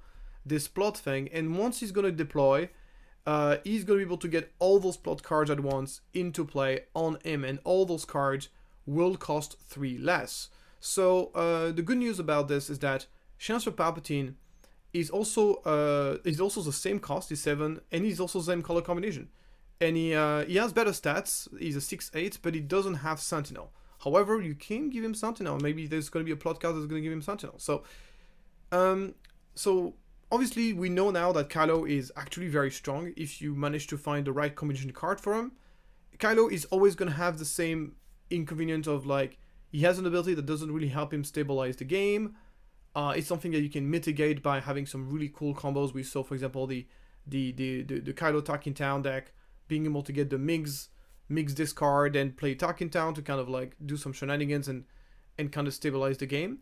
Speaker 1: this plot thing, and once he's going to deploy, he's going to be able to get all those plot cards at once into play on him, and all those cards will cost 3 less. So the good news about this is that Chancellor Palpatine is also the same cost, is 7, and he's also the same color combination. and he has better stats. He's a 6'8", but he doesn't have Sentinel. However, you can give him Sentinel. Maybe there's going to be a plot card that's going to give him Sentinel. So obviously we know now that Kylo is actually very strong if you manage to find the right combination card for him. Kylo is always going to have the same inconvenience of like, he has an ability that doesn't really help him stabilize the game. It's something that you can mitigate by having some really cool combos. We saw, for example, the Kylo Tarkin Town deck, being able to get the Mix discard and play Tarkin Town to kind of like do some shenanigans and kind of stabilize the game.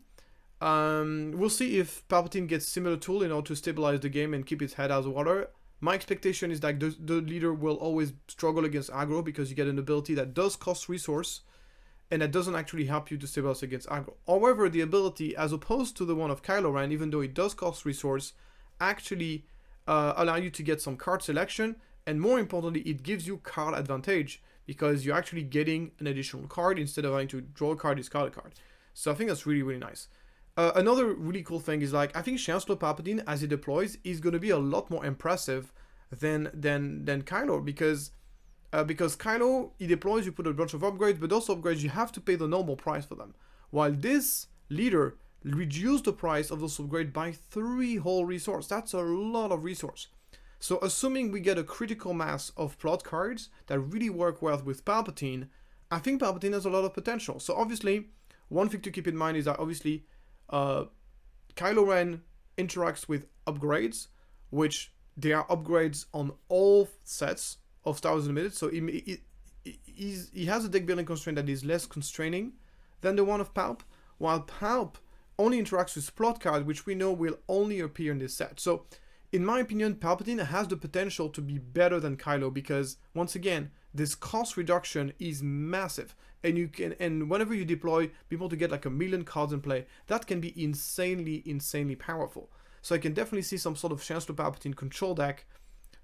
Speaker 1: We'll see if Palpatine gets similar tool in order to stabilize the game and keep his head out of water. My expectation is that the leader will always struggle against aggro because you get an ability that does cost resource and that doesn't actually help you to stabilize against aggro. However, the ability, as opposed to the one of Kylo Ren, even though it does cost resource, actually allow you to get some card selection, and more importantly, it gives you card advantage because you're actually getting an additional card instead of having to draw a card, discard a card. So I think that's really, really nice. Another really cool thing is like, I think Chancellor Palpatine, as he deploys, is going to be a lot more impressive than Kylo, because Kylo, he deploys, you put a bunch of upgrades, but those upgrades you have to pay the normal price for them, while this leader reduced the price of those upgrades by 3 whole resource. That's a lot of resource. So assuming we get a critical mass of plot cards that really work well with Palpatine, I think Palpatine has a lot of potential. So obviously, one thing to keep in mind is that obviously Kylo Ren interacts with upgrades, which they are upgrades on all sets of Star Wars Unlimited. So he has a deck building constraint that is less constraining than the one of Palp, while Palp only interacts with plot card, which we know will only appear in this set. So in my opinion, Palpatine has the potential to be better than Kylo because, once again, this cost reduction is massive, and whenever you deploy, be able to get like 1 million cards in play, that can be insanely powerful. So I can definitely see some sort of Chancellor Palpatine control deck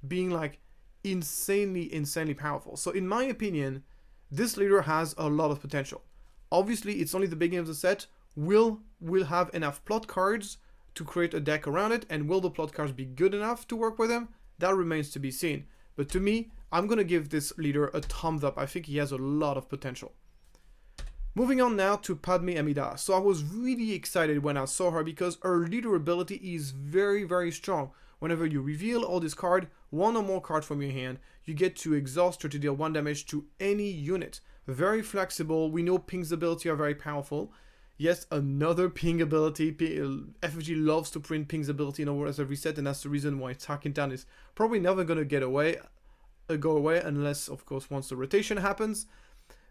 Speaker 1: being like insanely powerful. So in my opinion, this leader has a lot of potential. Obviously, it's only the beginning of the set. Will have enough plot cards to create a deck around it, and will the plot cards be good enough to work with him? That remains to be seen. But to me, I'm going to give this leader a thumbs up. I think he has a lot of potential. Moving on now to Padme Amidala. So I was really excited when I saw her because her leader ability is very strong. Whenever you reveal or discard one or more cards from your hand, you get to exhaust her to deal 1 damage to any unit. Very flexible. We know Ping's ability are very powerful. Yes, another Ping ability. FFG loves to print Ping's ability in almost every set, and that's the reason why Tarkin Town is probably never going to go away unless, of course, once the rotation happens.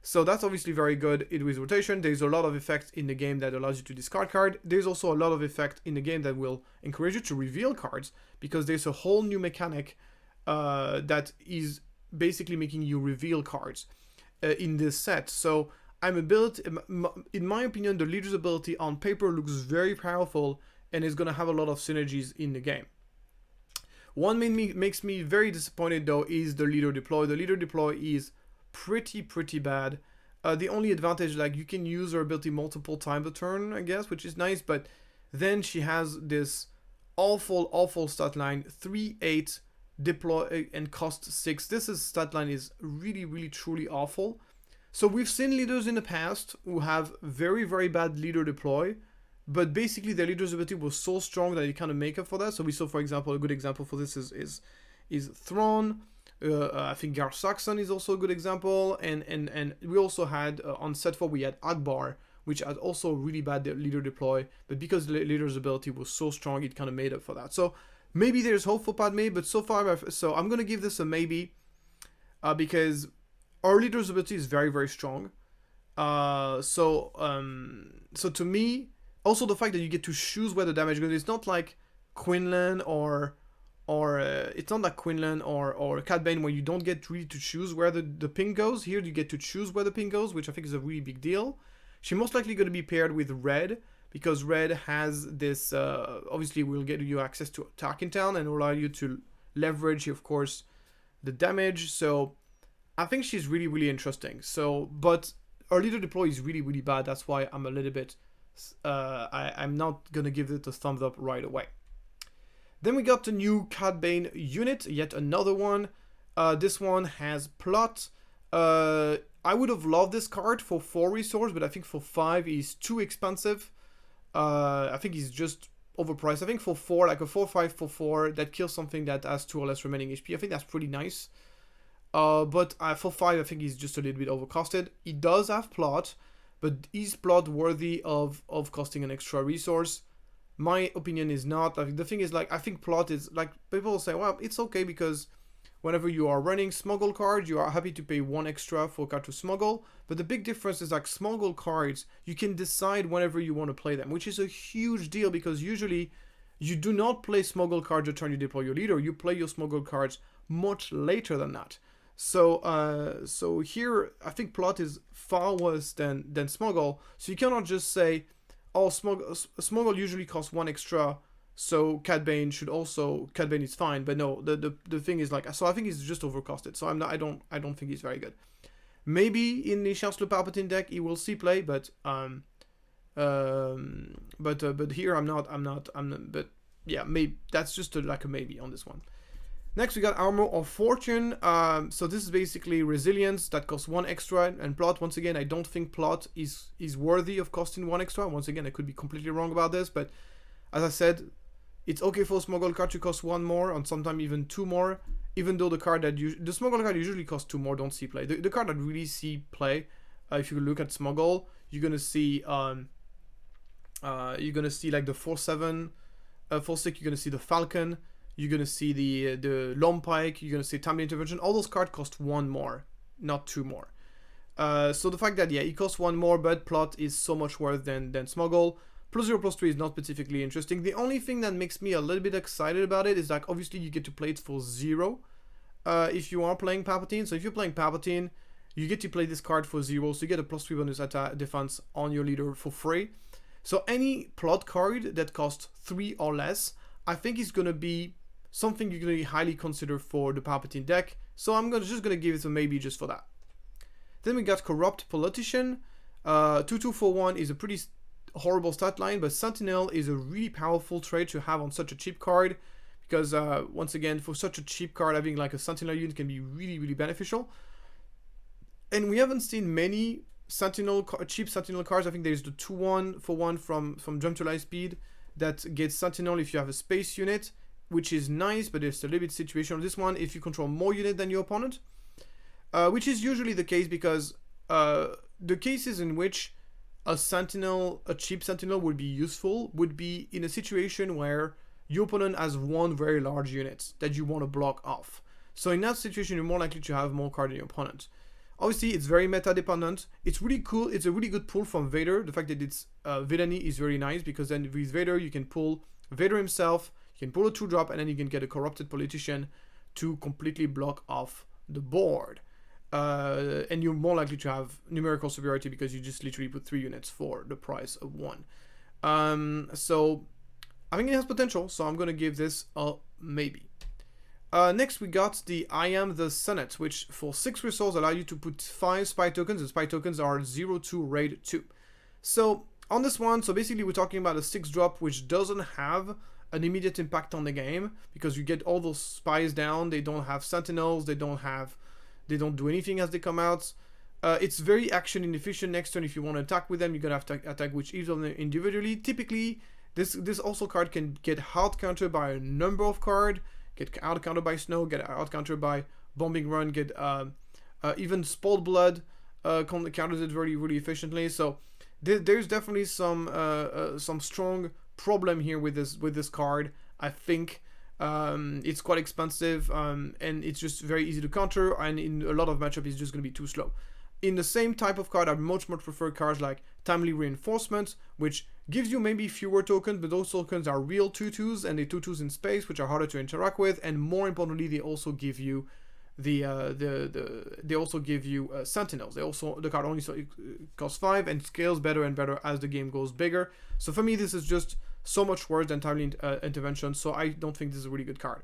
Speaker 1: So that's obviously very good. With rotation, there's a lot of effect in the game that allows you to discard card. There's also a lot of effect in the game that will encourage you to reveal cards, because there's a whole new mechanic that is basically making you reveal cards in this set. So in my opinion, the leader's ability on paper looks very powerful and is going to have a lot of synergies in the game. One makes me very disappointed though is the leader deploy. The leader deploy is pretty bad. The only advantage, like, you can use her ability multiple times a turn, I guess, which is nice, but then she has this awful stat line, 3/8 deploy and cost 6. This stat line is really truly awful. So we've seen leaders in the past who have very bad leader deploy, but basically their leader's ability was so strong that it kind of make up for that. So we saw, for example, a good example for this is Thrawn. I think Gar Saxon is also a good example, and we also had on set 4 we had Akbar, which had also really bad leader deploy, but because the leader's ability was so strong, it kind of made up for that. So maybe there's hope for Padme, but so far, so I'm gonna give this a maybe, because our leader's ability is very strong. So to me, also the fact that you get to choose where the damage goes, it's not like Quinlan or it's not like Quinlan or Cad Bane where you don't get really to choose where the ping goes. Here you get to choose where the ping goes, which I think is a really big deal. She's most likely going to be paired with Red, because Red has this, obviously will get you access to Tarkin Town and will allow you to leverage, of course, the damage. So I think she's really interesting. So, but our leader deploy is really bad. That's why I'm a little bit, I'm not going to give it a thumbs up right away. Then we got the new Cad Bane unit, yet another one. This one has plot. I would have loved this card for 4 resource, but I think for 5 he's too expensive. I think he's just overpriced. I think for 4, like a 4/5 for 4 that kills something that has 2 or less remaining HP, I think that's pretty nice. But for 5, I think he's just a little bit overcosted. He does have plot, but is plot worthy of costing an extra resource? My opinion is not. Like, the thing is, like, I think plot is, like, people say, well, it's okay because whenever you are running smuggle cards, you are happy to pay 1 extra for a card to smuggle. But the big difference is, like, smuggle cards, you can decide whenever you want to play them, which is a huge deal because usually you do not play smuggle cards the turn you deploy your leader. You play your smuggle cards much later than that. So here I think plot is far worse than smuggle. So you cannot just say, oh, smuggle usually costs 1 extra, so Catbane should also, Catbane is fine. But no, the thing is, like, so I think he's just overcosted. So I don't think he's very good. Maybe in the Chancellor Palpatine deck he will see play, but here I'm not. But yeah, maybe that's just like a maybe on this one. Next, we got Armor of Fortune. So this is basically resilience that costs 1 extra, and plot. Once again, I don't think plot is worthy of costing 1 extra. Once again, I could be completely wrong about this, but as I said, it's okay for a smuggle card to cost 1 more, and sometimes even 2 more. Even though the card that the smuggle card usually costs 2 more, don't see play. The card that really see play, if you look at smuggle, you're gonna see like the 4/7, 4/6. You're gonna see the Falcon. You're going to see the Long Pike, you're going to see Timely Intervention. All those cards cost 1 more, not 2 more. So the fact that, yeah, it costs 1 more, but plot is so much worse than smuggle. +0/+3 is not specifically interesting. The only thing that makes me a little bit excited about it is that obviously you get to play it for 0 if you are playing Palpatine. So if you're playing Palpatine, you get to play this card for 0, so you get a +3 bonus attack defense on your leader for free. So any plot card that costs 3 or less, I think is going to be something you're going to highly consider for the Palpatine deck, so I'm just going to give it a maybe just for that. Then we got Corrupt Politician. 2/2 for 1 is a pretty horrible stat line, but Sentinel is a really powerful trait to have on such a cheap card, because once again, for such a cheap card, having like a Sentinel unit can be really, really beneficial. And we haven't seen many cheap Sentinel cards. I think there's the 2/1 for 1 from Jump to Light Speed that gets Sentinel if you have a space unit, which is nice, but it's a little bit situational. This one, if you control more unit than your opponent, which is usually the case because the cases in which a cheap Sentinel would be useful would be in a situation where your opponent has 1 very large unit that you want to block off. So in that situation, you're more likely to have more cards than your opponent. Obviously, it's very meta dependent. It's really cool. It's a really good pull from Vader. The fact that it's villainy is very nice, because then with Vader, you can pull Vader himself, you can pull a 2-drop, and then you can get a Corrupted Politician to completely block off the board. And you're more likely to have numerical superiority because you just literally put 3 units for the price of 1. So I think it has potential, so I'm going to give this a maybe. Next, we got the I Am the Senate, which for 6 resources allow you to put 5 spy tokens. The spy tokens are 0/2 raid 2. So on this one, so basically we're talking about a 6-drop which doesn't have an immediate impact on the game, because you get all those spies down. They don't have sentinels, they don't do anything as they come out. It's very action inefficient. Next turn, if you want to attack with them, you're gonna have to attack with each of them individually. Typically, this also card can get hard countered by a number of cards, get out countered by Snow, get out countered by Bombing Run, get even Spoiled Blood counters it really, really efficiently. So there's definitely some strong problem here with this card. I think it's quite expensive, and it's just very easy to counter, and in a lot of matchups it's just going to be too slow. In the same type of card, I much prefer cards like Timely Reinforcement, which gives you maybe fewer tokens, but those tokens are real 2/2s, and they're 2/2s in space, which are harder to interact with, and more importantly, they also give you sentinels. The card only costs 5 and scales better and better as the game goes bigger. So for me, this is just so much worse than Timely Intervention, so I don't think this is a really good card.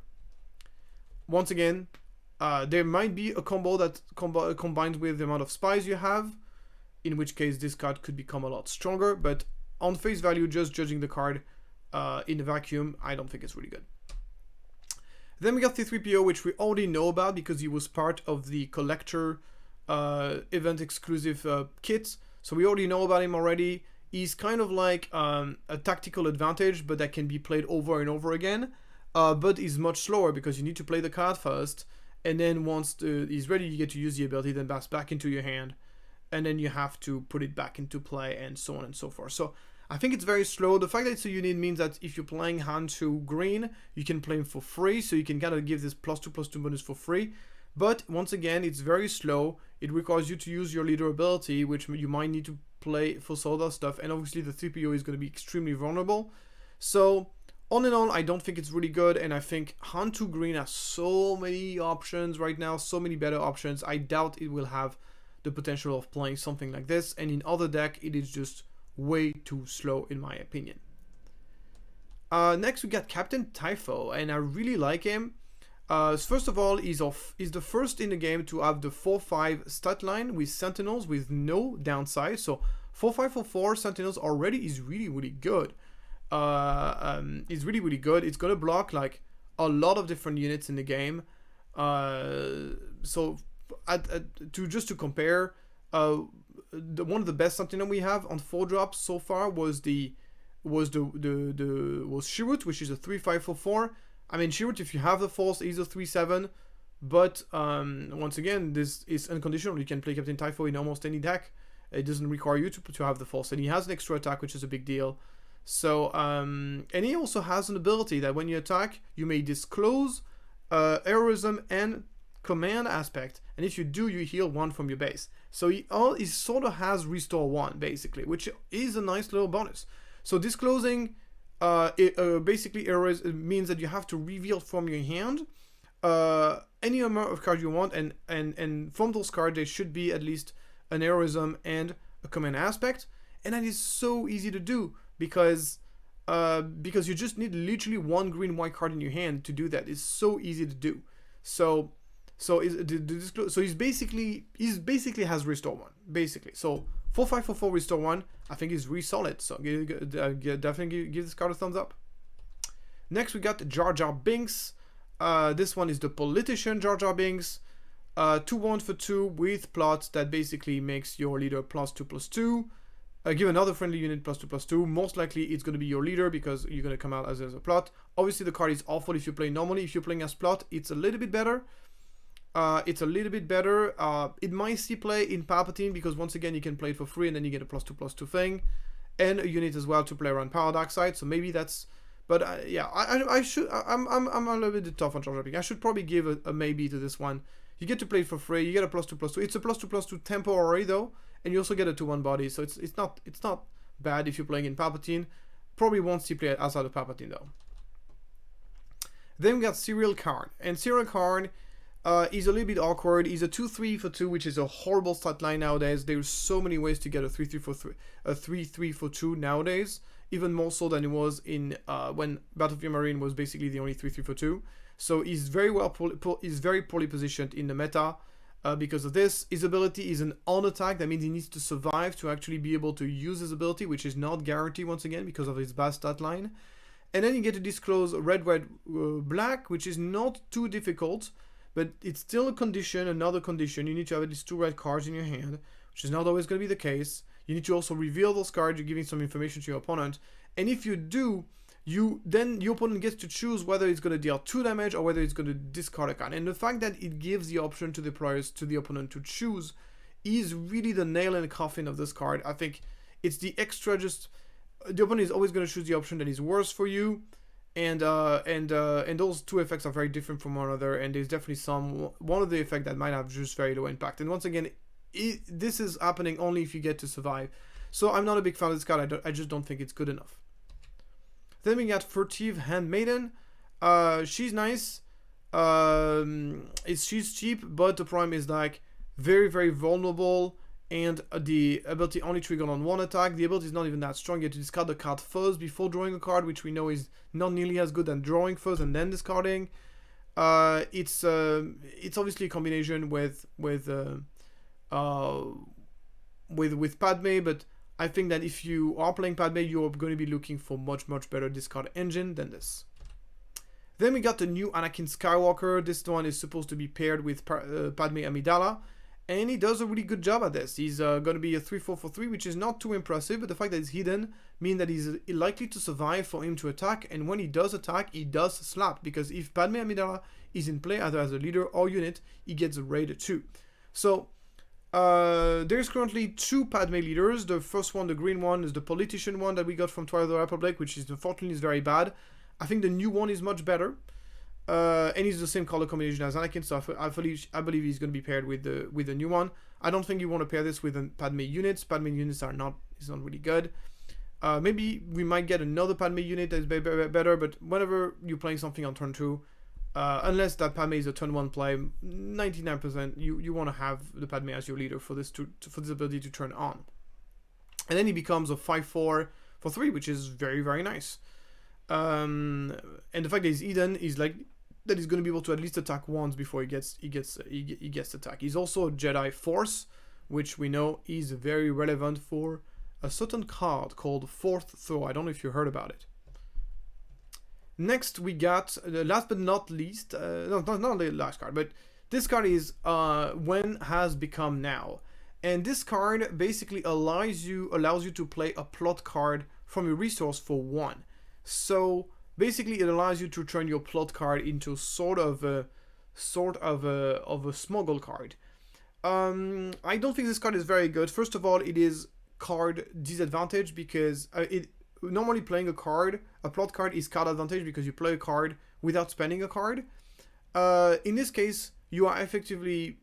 Speaker 1: Once again, there might be a combo that combines with the amount of spies you have, in which case this card could become a lot stronger, but on face value, just judging the card in a vacuum, I don't think it's really good. Then we got C3PO, which we already know about because he was part of the collector event exclusive kit. So we already know about him already. He's kind of like a tactical advantage, but that can be played over and over again. But he's much slower because you need to play the card first, and then once he's ready, you get to use the ability, then pass back into your hand, and then you have to put it back into play, and so on and so forth. So I think it's very slow. The fact that it's a unit means that if you're playing Han 2 green, you can play him for free, so you can kind of give this +2/+2 bonus for free. But once again, it's very slow. It requires you to use your leader ability, which you might need to play for some other stuff, and obviously the 3PO is going to be extremely vulnerable. So all in all, I don't think it's really good, and I think Han 2 green has so many options right now, so many better options. I doubt it will have the potential of playing something like this, and in other deck, it is just way too slow in my opinion. Next we got Captain Typho, and I really like him. First of all, he's the first in the game to have the 4/5 stat line with Sentinels with no downside. So 4/5/4 Sentinels already is really good. Is really good. It's gonna block like a lot of different units in the game. So just to compare, one of the best Sentinel we have on 4 drops so far was Shirut, which is a 3/5/4. I mean, Shirut, if you have the Force, is a 3/7, but once again, this is unconditional. You can play Captain Typho in almost any deck. It doesn't require you to have the Force, and he has an extra attack, which is a big deal. So, and he also has an ability that when you attack, you may disclose heroism and command aspect, and if you do, you heal 1 from your base. So he sort of has restore 1 basically, which is a nice little bonus. So disclosing basically means that you have to reveal from your hand any amount of cards you want, and from those cards there should be at least an heroism and a command aspect, and that is so easy to do because you just need literally 1 green white card in your hand to do that. It's so easy to do. So he's basically has restore 1 basically. So 4/5/4 restore 1, I think is really solid. So definitely give this card a thumbs up. Next we got Jar Jar Binks. This one is the politician Jar Jar Binks. 2/1 for 2 with plot that basically makes your leader +2/+2. Give another friendly unit +2/+2. Most likely it's going to be your leader because you're going to come out as a plot. Obviously the card is awful if you play normally. If you're playing as plot, it's a little bit better. It might see play in Palpatine because once again you can play it for free and then you get a +2/+2 thing, and a unit as well to play around Power Dark Side. So maybe that's, but yeah, I'm a little bit tough on Jar Jar Binks. I should probably give a maybe to this one. You get to play it for free. You get a +2/+2. It's a +2/+2 temporary though, and you also get a 2/1 body. So it's not bad if you're playing in Palpatine. Probably won't see play outside of Palpatine though. Then we got Serial Karn, and Serial Karn. He's a little bit awkward. He's a 2/3 for 2, which is a horrible stat line nowadays. There's so many ways to get a 3/3 for 2 nowadays, even more so than it was in when Battlefield Marine was basically the only 3/3 for 2. So he's very poorly positioned in the meta because of this. His ability is an on attack. That means he needs to survive to actually be able to use his ability, which is not guaranteed once again because of his bad stat line. And then you get to disclose red, black, which is not too difficult. But it's still a condition, another condition. You need to have at least 2 red cards in your hand, which is not always going to be the case. You need to also reveal those cards. You're giving some information to your opponent. And if you do, then your opponent gets to choose whether it's going to deal 2 damage or whether it's going to discard a card. And the fact that it gives the option to the players, to the opponent to choose, is really the nail in the coffin of this card. I think it's the extra the opponent is always going to choose the option that is worse for you. And those 2 effects are very different from one another, and there's definitely one of the effects that might have just very low impact. And once again, this is happening only if you get to survive. So I'm not a big fan of this card. I just don't think it's good enough. Then we got Furtive Handmaiden. She's nice. She's cheap, but the problem is like very vulnerable. And the ability only triggered on 1 attack. The ability is not even that strong. You have to discard the card first before drawing a card, which we know is not nearly as good than drawing first and then discarding. It's obviously a combination with Padme, but I think that if you are playing Padme, you're going to be looking for much better discard engine than this. Then we got the new Anakin Skywalker. This one is supposed to be paired with Padme Amidala, and he does a really good job at this. He's going to be a 3-4 for 3, which is not too impressive, but the fact that it's hidden means that he's likely to survive for him to attack, and when he does attack, he does slap, because if Padme Amidala is in play either as a leader or unit, he gets a raid too. So there's currently 2 Padme leaders. The first one, the green one, is the politician one that we got from Twilight of the Republic, which is unfortunately is very bad. I think the new one is much better, and he's the same color combination as Anakin, so I believe he's going to be paired with the new one. I don't think you want to pair this with Padme units. Padme units is not really good. Maybe we might get another Padme unit that's better, but whenever you're playing something on turn 2, unless that Padme is a turn 1 play, 99% you want to have the Padme as your leader for this ability to turn on. And then he becomes a 5-4 for 3, which is very, very nice. And the fact that he's hidden is like that he's going to be able to at least attack once before he gets attacked. He's also a Jedi Force, which we know is very relevant for a certain card called Fourth Throw. I don't know if you heard about it. Next, we got last but not least, not the last card, but this card is When Has Become Now, and this card basically allows you to play a plot card from your resource for 1. So basically, it allows you to turn your plot card into sort of a smuggle card. I don't think this card is very good. First of all, it is card disadvantage because normally playing a plot card is card advantage because you play a card without spending a card. In this case, you are effectively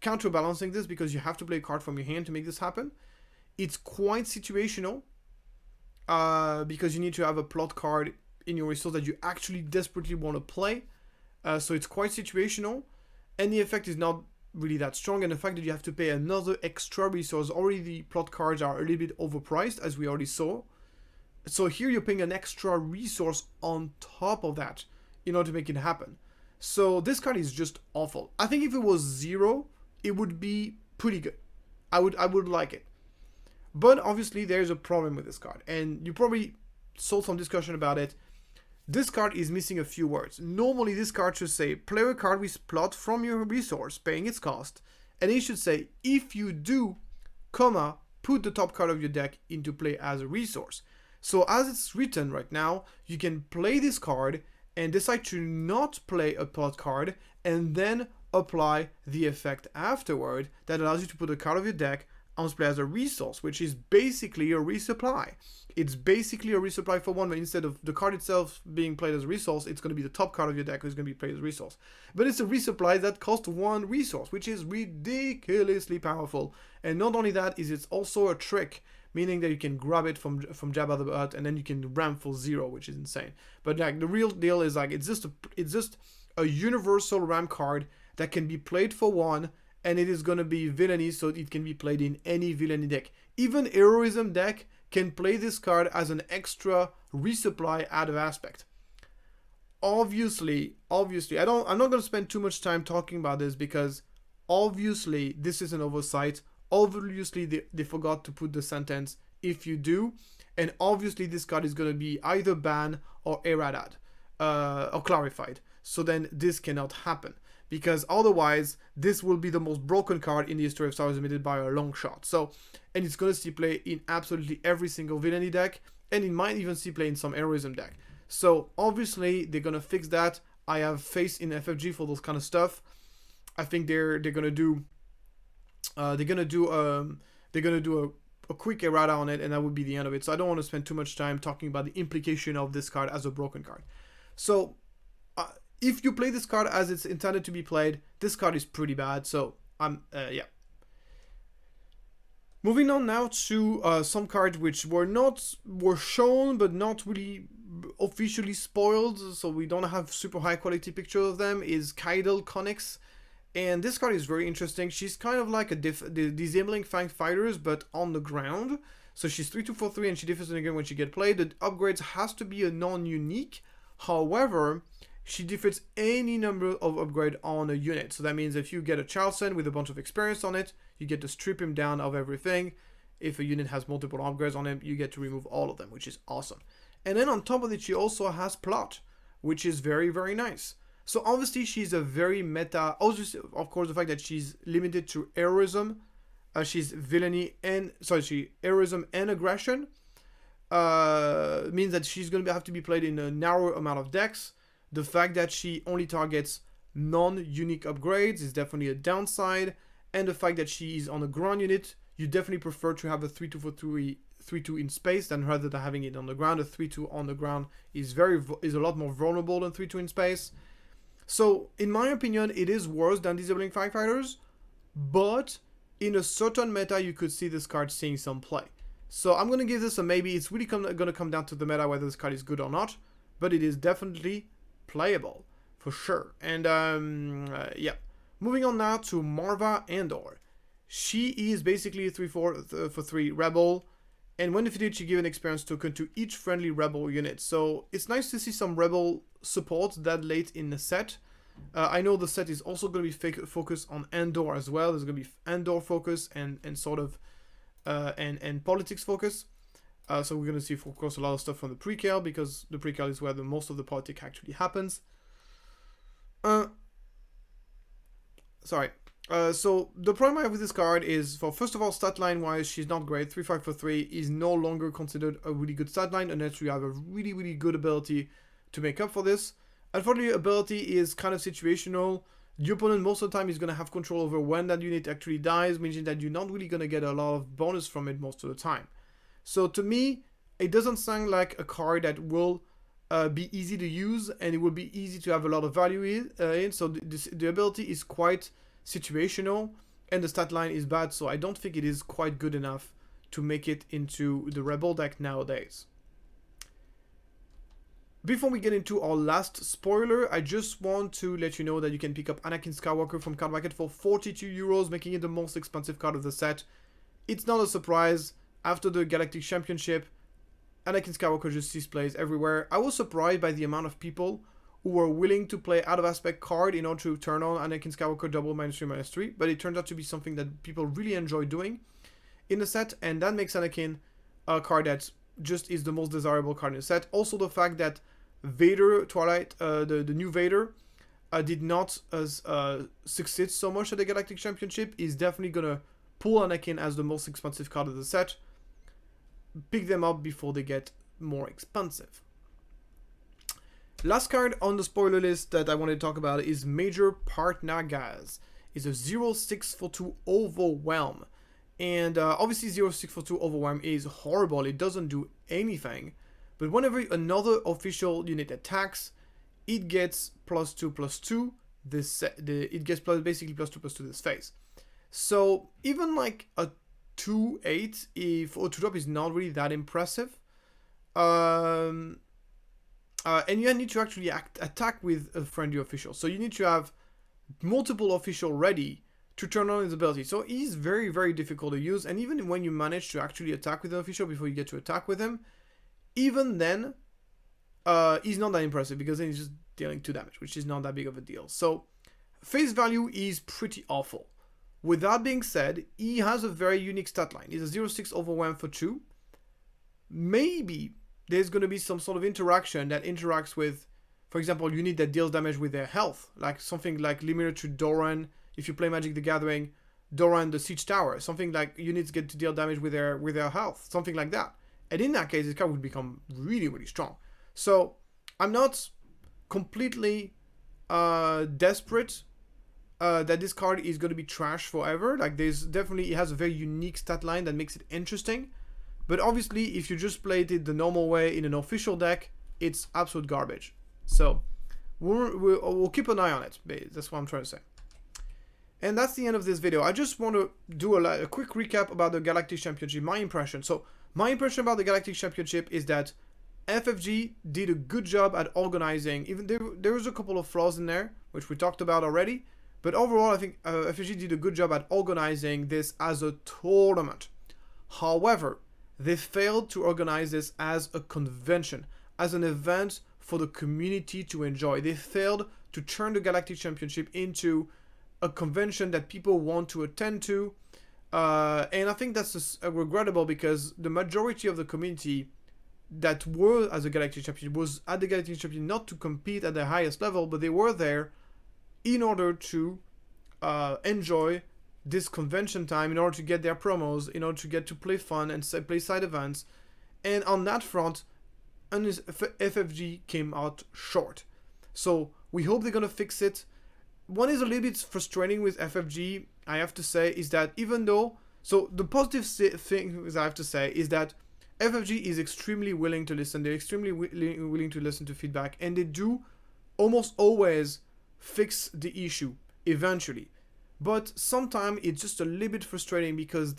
Speaker 1: counterbalancing this because you have to play a card from your hand to make this happen. It's quite situational. Because you need to have a plot card in your resource that you actually desperately want to play. So it's quite situational. And the effect is not really that strong. And the fact that you have to pay another extra resource, already the plot cards are a little bit overpriced, as we already saw. So here you're paying an extra resource on top of that in order to make it happen. So this card is just awful. I think if it was 0, it would be pretty good. I would like it. But obviously there's a problem with this card, and you probably saw some discussion about it. This card is missing a few words. Normally this card should say play a card with plot from your resource, paying its cost, and it should say if you do, comma, put the top card of your deck into play as a resource. So as it's written right now, you can play this card and decide to not play a plot card and then apply the effect afterward that allows you to put a card of your deck on display as a resource, which is basically a resupply. It's basically a resupply for 1, but instead of the card itself being played as a resource, it's going to be the top card of your deck who's going to be played as a resource. But it's a resupply that costs 1 resource, which is ridiculously powerful. And not only that, it's also a trick, meaning that you can grab it from Jabba the Hutt and then you can ram for 0, which is insane. But like the real deal is like it's just a universal ram card that can be played for 1. And it is going to be villainy, so it can be played in any villainy deck. Even heroism deck can play this card as an extra resupply out of aspect. Obviously, I'm not going to spend too much time talking about this because obviously this is an oversight. Obviously they forgot to put the sentence if you do, and obviously this card is going to be either banned or errated or clarified. So then this cannot happen, because otherwise this will be the most broken card in the history of Star Wars Limited by a long shot. So, and it's going to see play in absolutely every single villainy deck, and it might even see play in some heroism deck. So obviously they're going to fix that. I have faith in FFG for those kind of stuff. I think they're going to do a quick errata on it, and that would be the end of it. So I don't want to spend too much time talking about the implication of this card as a broken card. So if you play this card as it's intended to be played, this card is pretty bad. So yeah. Moving on now to some cards which were shown but not really officially spoiled, so we don't have super high quality pictures of them, is Kydal Connix. And this card is very interesting. She's kind of like the Disabling Fang Fighters, but on the ground. So she's 3-2 for 3 and she differs again when she gets played. The upgrades has to be a non-unique. However, she defeats any number of upgrade on a unit. So that means if you get a Charleston with a bunch of experience on it, you get to strip him down of everything. If a unit has multiple upgrades on him, you get to remove all of them, which is awesome. And then on top of it, she also has plot, which is very, very nice. So obviously she's a very meta. Also, of course, the fact that she's limited to heroism, she's villainy and heroism and aggression, means that she's going to have to be played in a narrow amount of decks. The fact that she only targets non-unique upgrades is definitely a downside, and the fact that she is on a ground unit, you definitely prefer to have a 3-2 for 3-2 in space than rather than having it on the ground. A 3-2 on the ground is a lot more vulnerable than 3-2 in space. So in my opinion, it is worse than disabling firefighters, but in a certain meta, you could see this card seeing some play. So I'm going to give this a maybe. It's really going to come down to the meta whether this card is good or not, but it is definitely playable for sure. And yeah, moving on now to Marva Andor. She is basically a 3-4 for 3 rebel, and when defeated, she gives an experience token to each friendly rebel unit. So it's nice to see some rebel support that late in the set. I know the set is also going to be focused on Andor as well. There's going to be Andor focus and sort of and politics focus. So we're going to see, of course, a lot of stuff from the prequel, because the prequel is where most of the politics actually happens. So the problem I have with this card is, first of all, stat line wise, she's not great. 3-5 for 3 is no longer considered a really good stat line unless you have a really, really good ability to make up for this. Unfortunately, ability is kind of situational. The opponent most of the time is going to have control over when that unit actually dies, meaning that you're not really going to get a lot of bonus from it most of the time. So to me, it doesn't sound like a card that will be easy to use, and it will be easy to have a lot of value in. So the ability is quite situational, and the stat line is bad, so I don't think it is quite good enough to make it into the Rebel deck nowadays. Before we get into our last spoiler, I just want to let you know that you can pick up Anakin Skywalker from Card Market for 42 euros, making it the most expensive card of the set. It's not a surprise. After the Galactic Championship, Anakin Skywalker just sees plays everywhere. I was surprised by the amount of people who were willing to play out of aspect card in order to turn on Anakin Skywalker double -3/-3, but it turned out to be something that people really enjoy doing in the set, and that makes Anakin a card that just is the most desirable card in the set. Also, the fact that Vader Twilight, the new Vader, did not succeed so much at the Galactic Championship is definitely gonna pull Anakin as the most expensive card of the set. Pick them up before they get more expensive. Last card on the spoiler list that I wanted to talk about is Major Partnagas. It's a 0-6 for 2 Overwhelm. And obviously 0-6 for 2 Overwhelm is horrible. It doesn't do anything. But whenever another official unit attacks, it gets +2/+2. It gets basically +2/+2 this phase. So even like a 2-8 for a 2-drop is not really that impressive. And you need to actually attack with a friendly official. So you need to have multiple official ready to turn on his ability. So he's very, very difficult to use. And even when you manage to actually attack with an official before you get to attack with him, even then, he's not that impressive, because then he's just dealing 2 damage, which is not that big of a deal. So face value is pretty awful. With that being said, he has a very unique stat line. He's a 0-6 Overwhelm for 2. Maybe there's going to be some sort of interaction that interacts with, for example, unit that deals damage with their health, like something like limited to Doran. If you play Magic the Gathering, Doran the Siege Tower, something like units get to deal damage with their health, something like that. And in that case, this card would become really, really strong. So I'm not completely desperate that this card is going to be trash forever. Like, it has a very unique stat line that makes it interesting. But obviously, if you just played it the normal way in an official deck, it's absolute garbage. So we'll keep an eye on it. That's what I'm trying to say. And that's the end of this video. I just want to do a quick recap about the Galactic Championship, my impression. So my impression about the Galactic Championship is that FFG did a good job at organizing. Even there was a couple of flaws in there, which we talked about already. But overall, I think FFG did a good job at organizing this as a tournament. However, they failed to organize this as a convention, as an event for the community to enjoy. They failed to turn the Galactic Championship into a convention that people want to attend to. And I think that's regrettable, because the majority of the community that were as a Galactic Championship was at the Galactic Championship not to compete at the highest level, but they were there in order to enjoy this convention time, in order to get their promos, in order to get to play fun and play side events. And on that front, FFG came out short. So we hope they're gonna fix it. What is a little bit frustrating with FFG, I have to say, is that even though, so the positive thing I have to say is that FFG is extremely willing to listen. They're extremely willing to listen to feedback, and they do almost always fix the issue eventually. But sometimes it's just a little bit frustrating because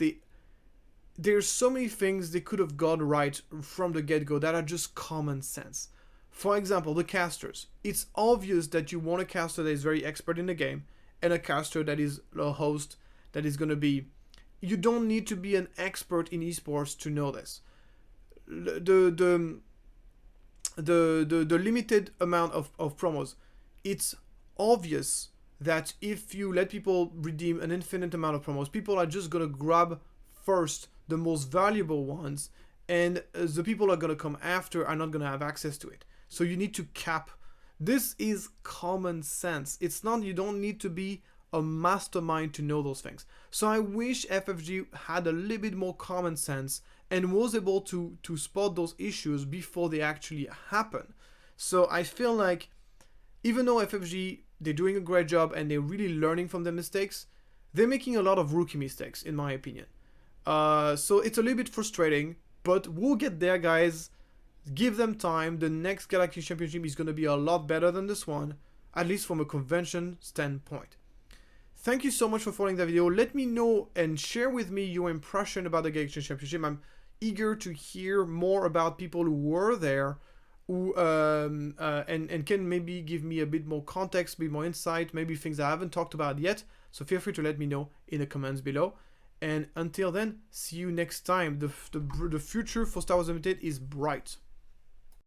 Speaker 1: there's so many things they could have got right from the get-go that are just common sense. For example, the casters. It's obvious that you want a caster that is very expert in the game and a caster that is a host that is going to be... You don't need to be an expert in esports to know this. The limited amount of promos, it's obvious that if you let people redeem an infinite amount of promos, people are just going to grab first the most valuable ones, and the people are going to come after are not going to have access to it. So you need to cap. This is common sense. It's not, you don't need to be a mastermind to know those things. So I wish FFG had a little bit more common sense and was able to spot those issues before they actually happen. So I feel like even though FFG, they're doing a great job and they're really learning from their mistakes, they're making a lot of rookie mistakes, in my opinion. So it's a little bit frustrating, but we'll get there, guys. Give them time. The next Galactic Championship is going to be a lot better than this one, at least from a convention standpoint. Thank you so much for following the video. Let me know and share with me your impression about the Galactic Championship. I'm eager to hear more about people who were there, who and can maybe give me a bit more context, a bit more insight, maybe things I haven't talked about yet. So feel free to let me know in the comments below. And until then, see you next time. The future for Star Wars Unlimited is bright.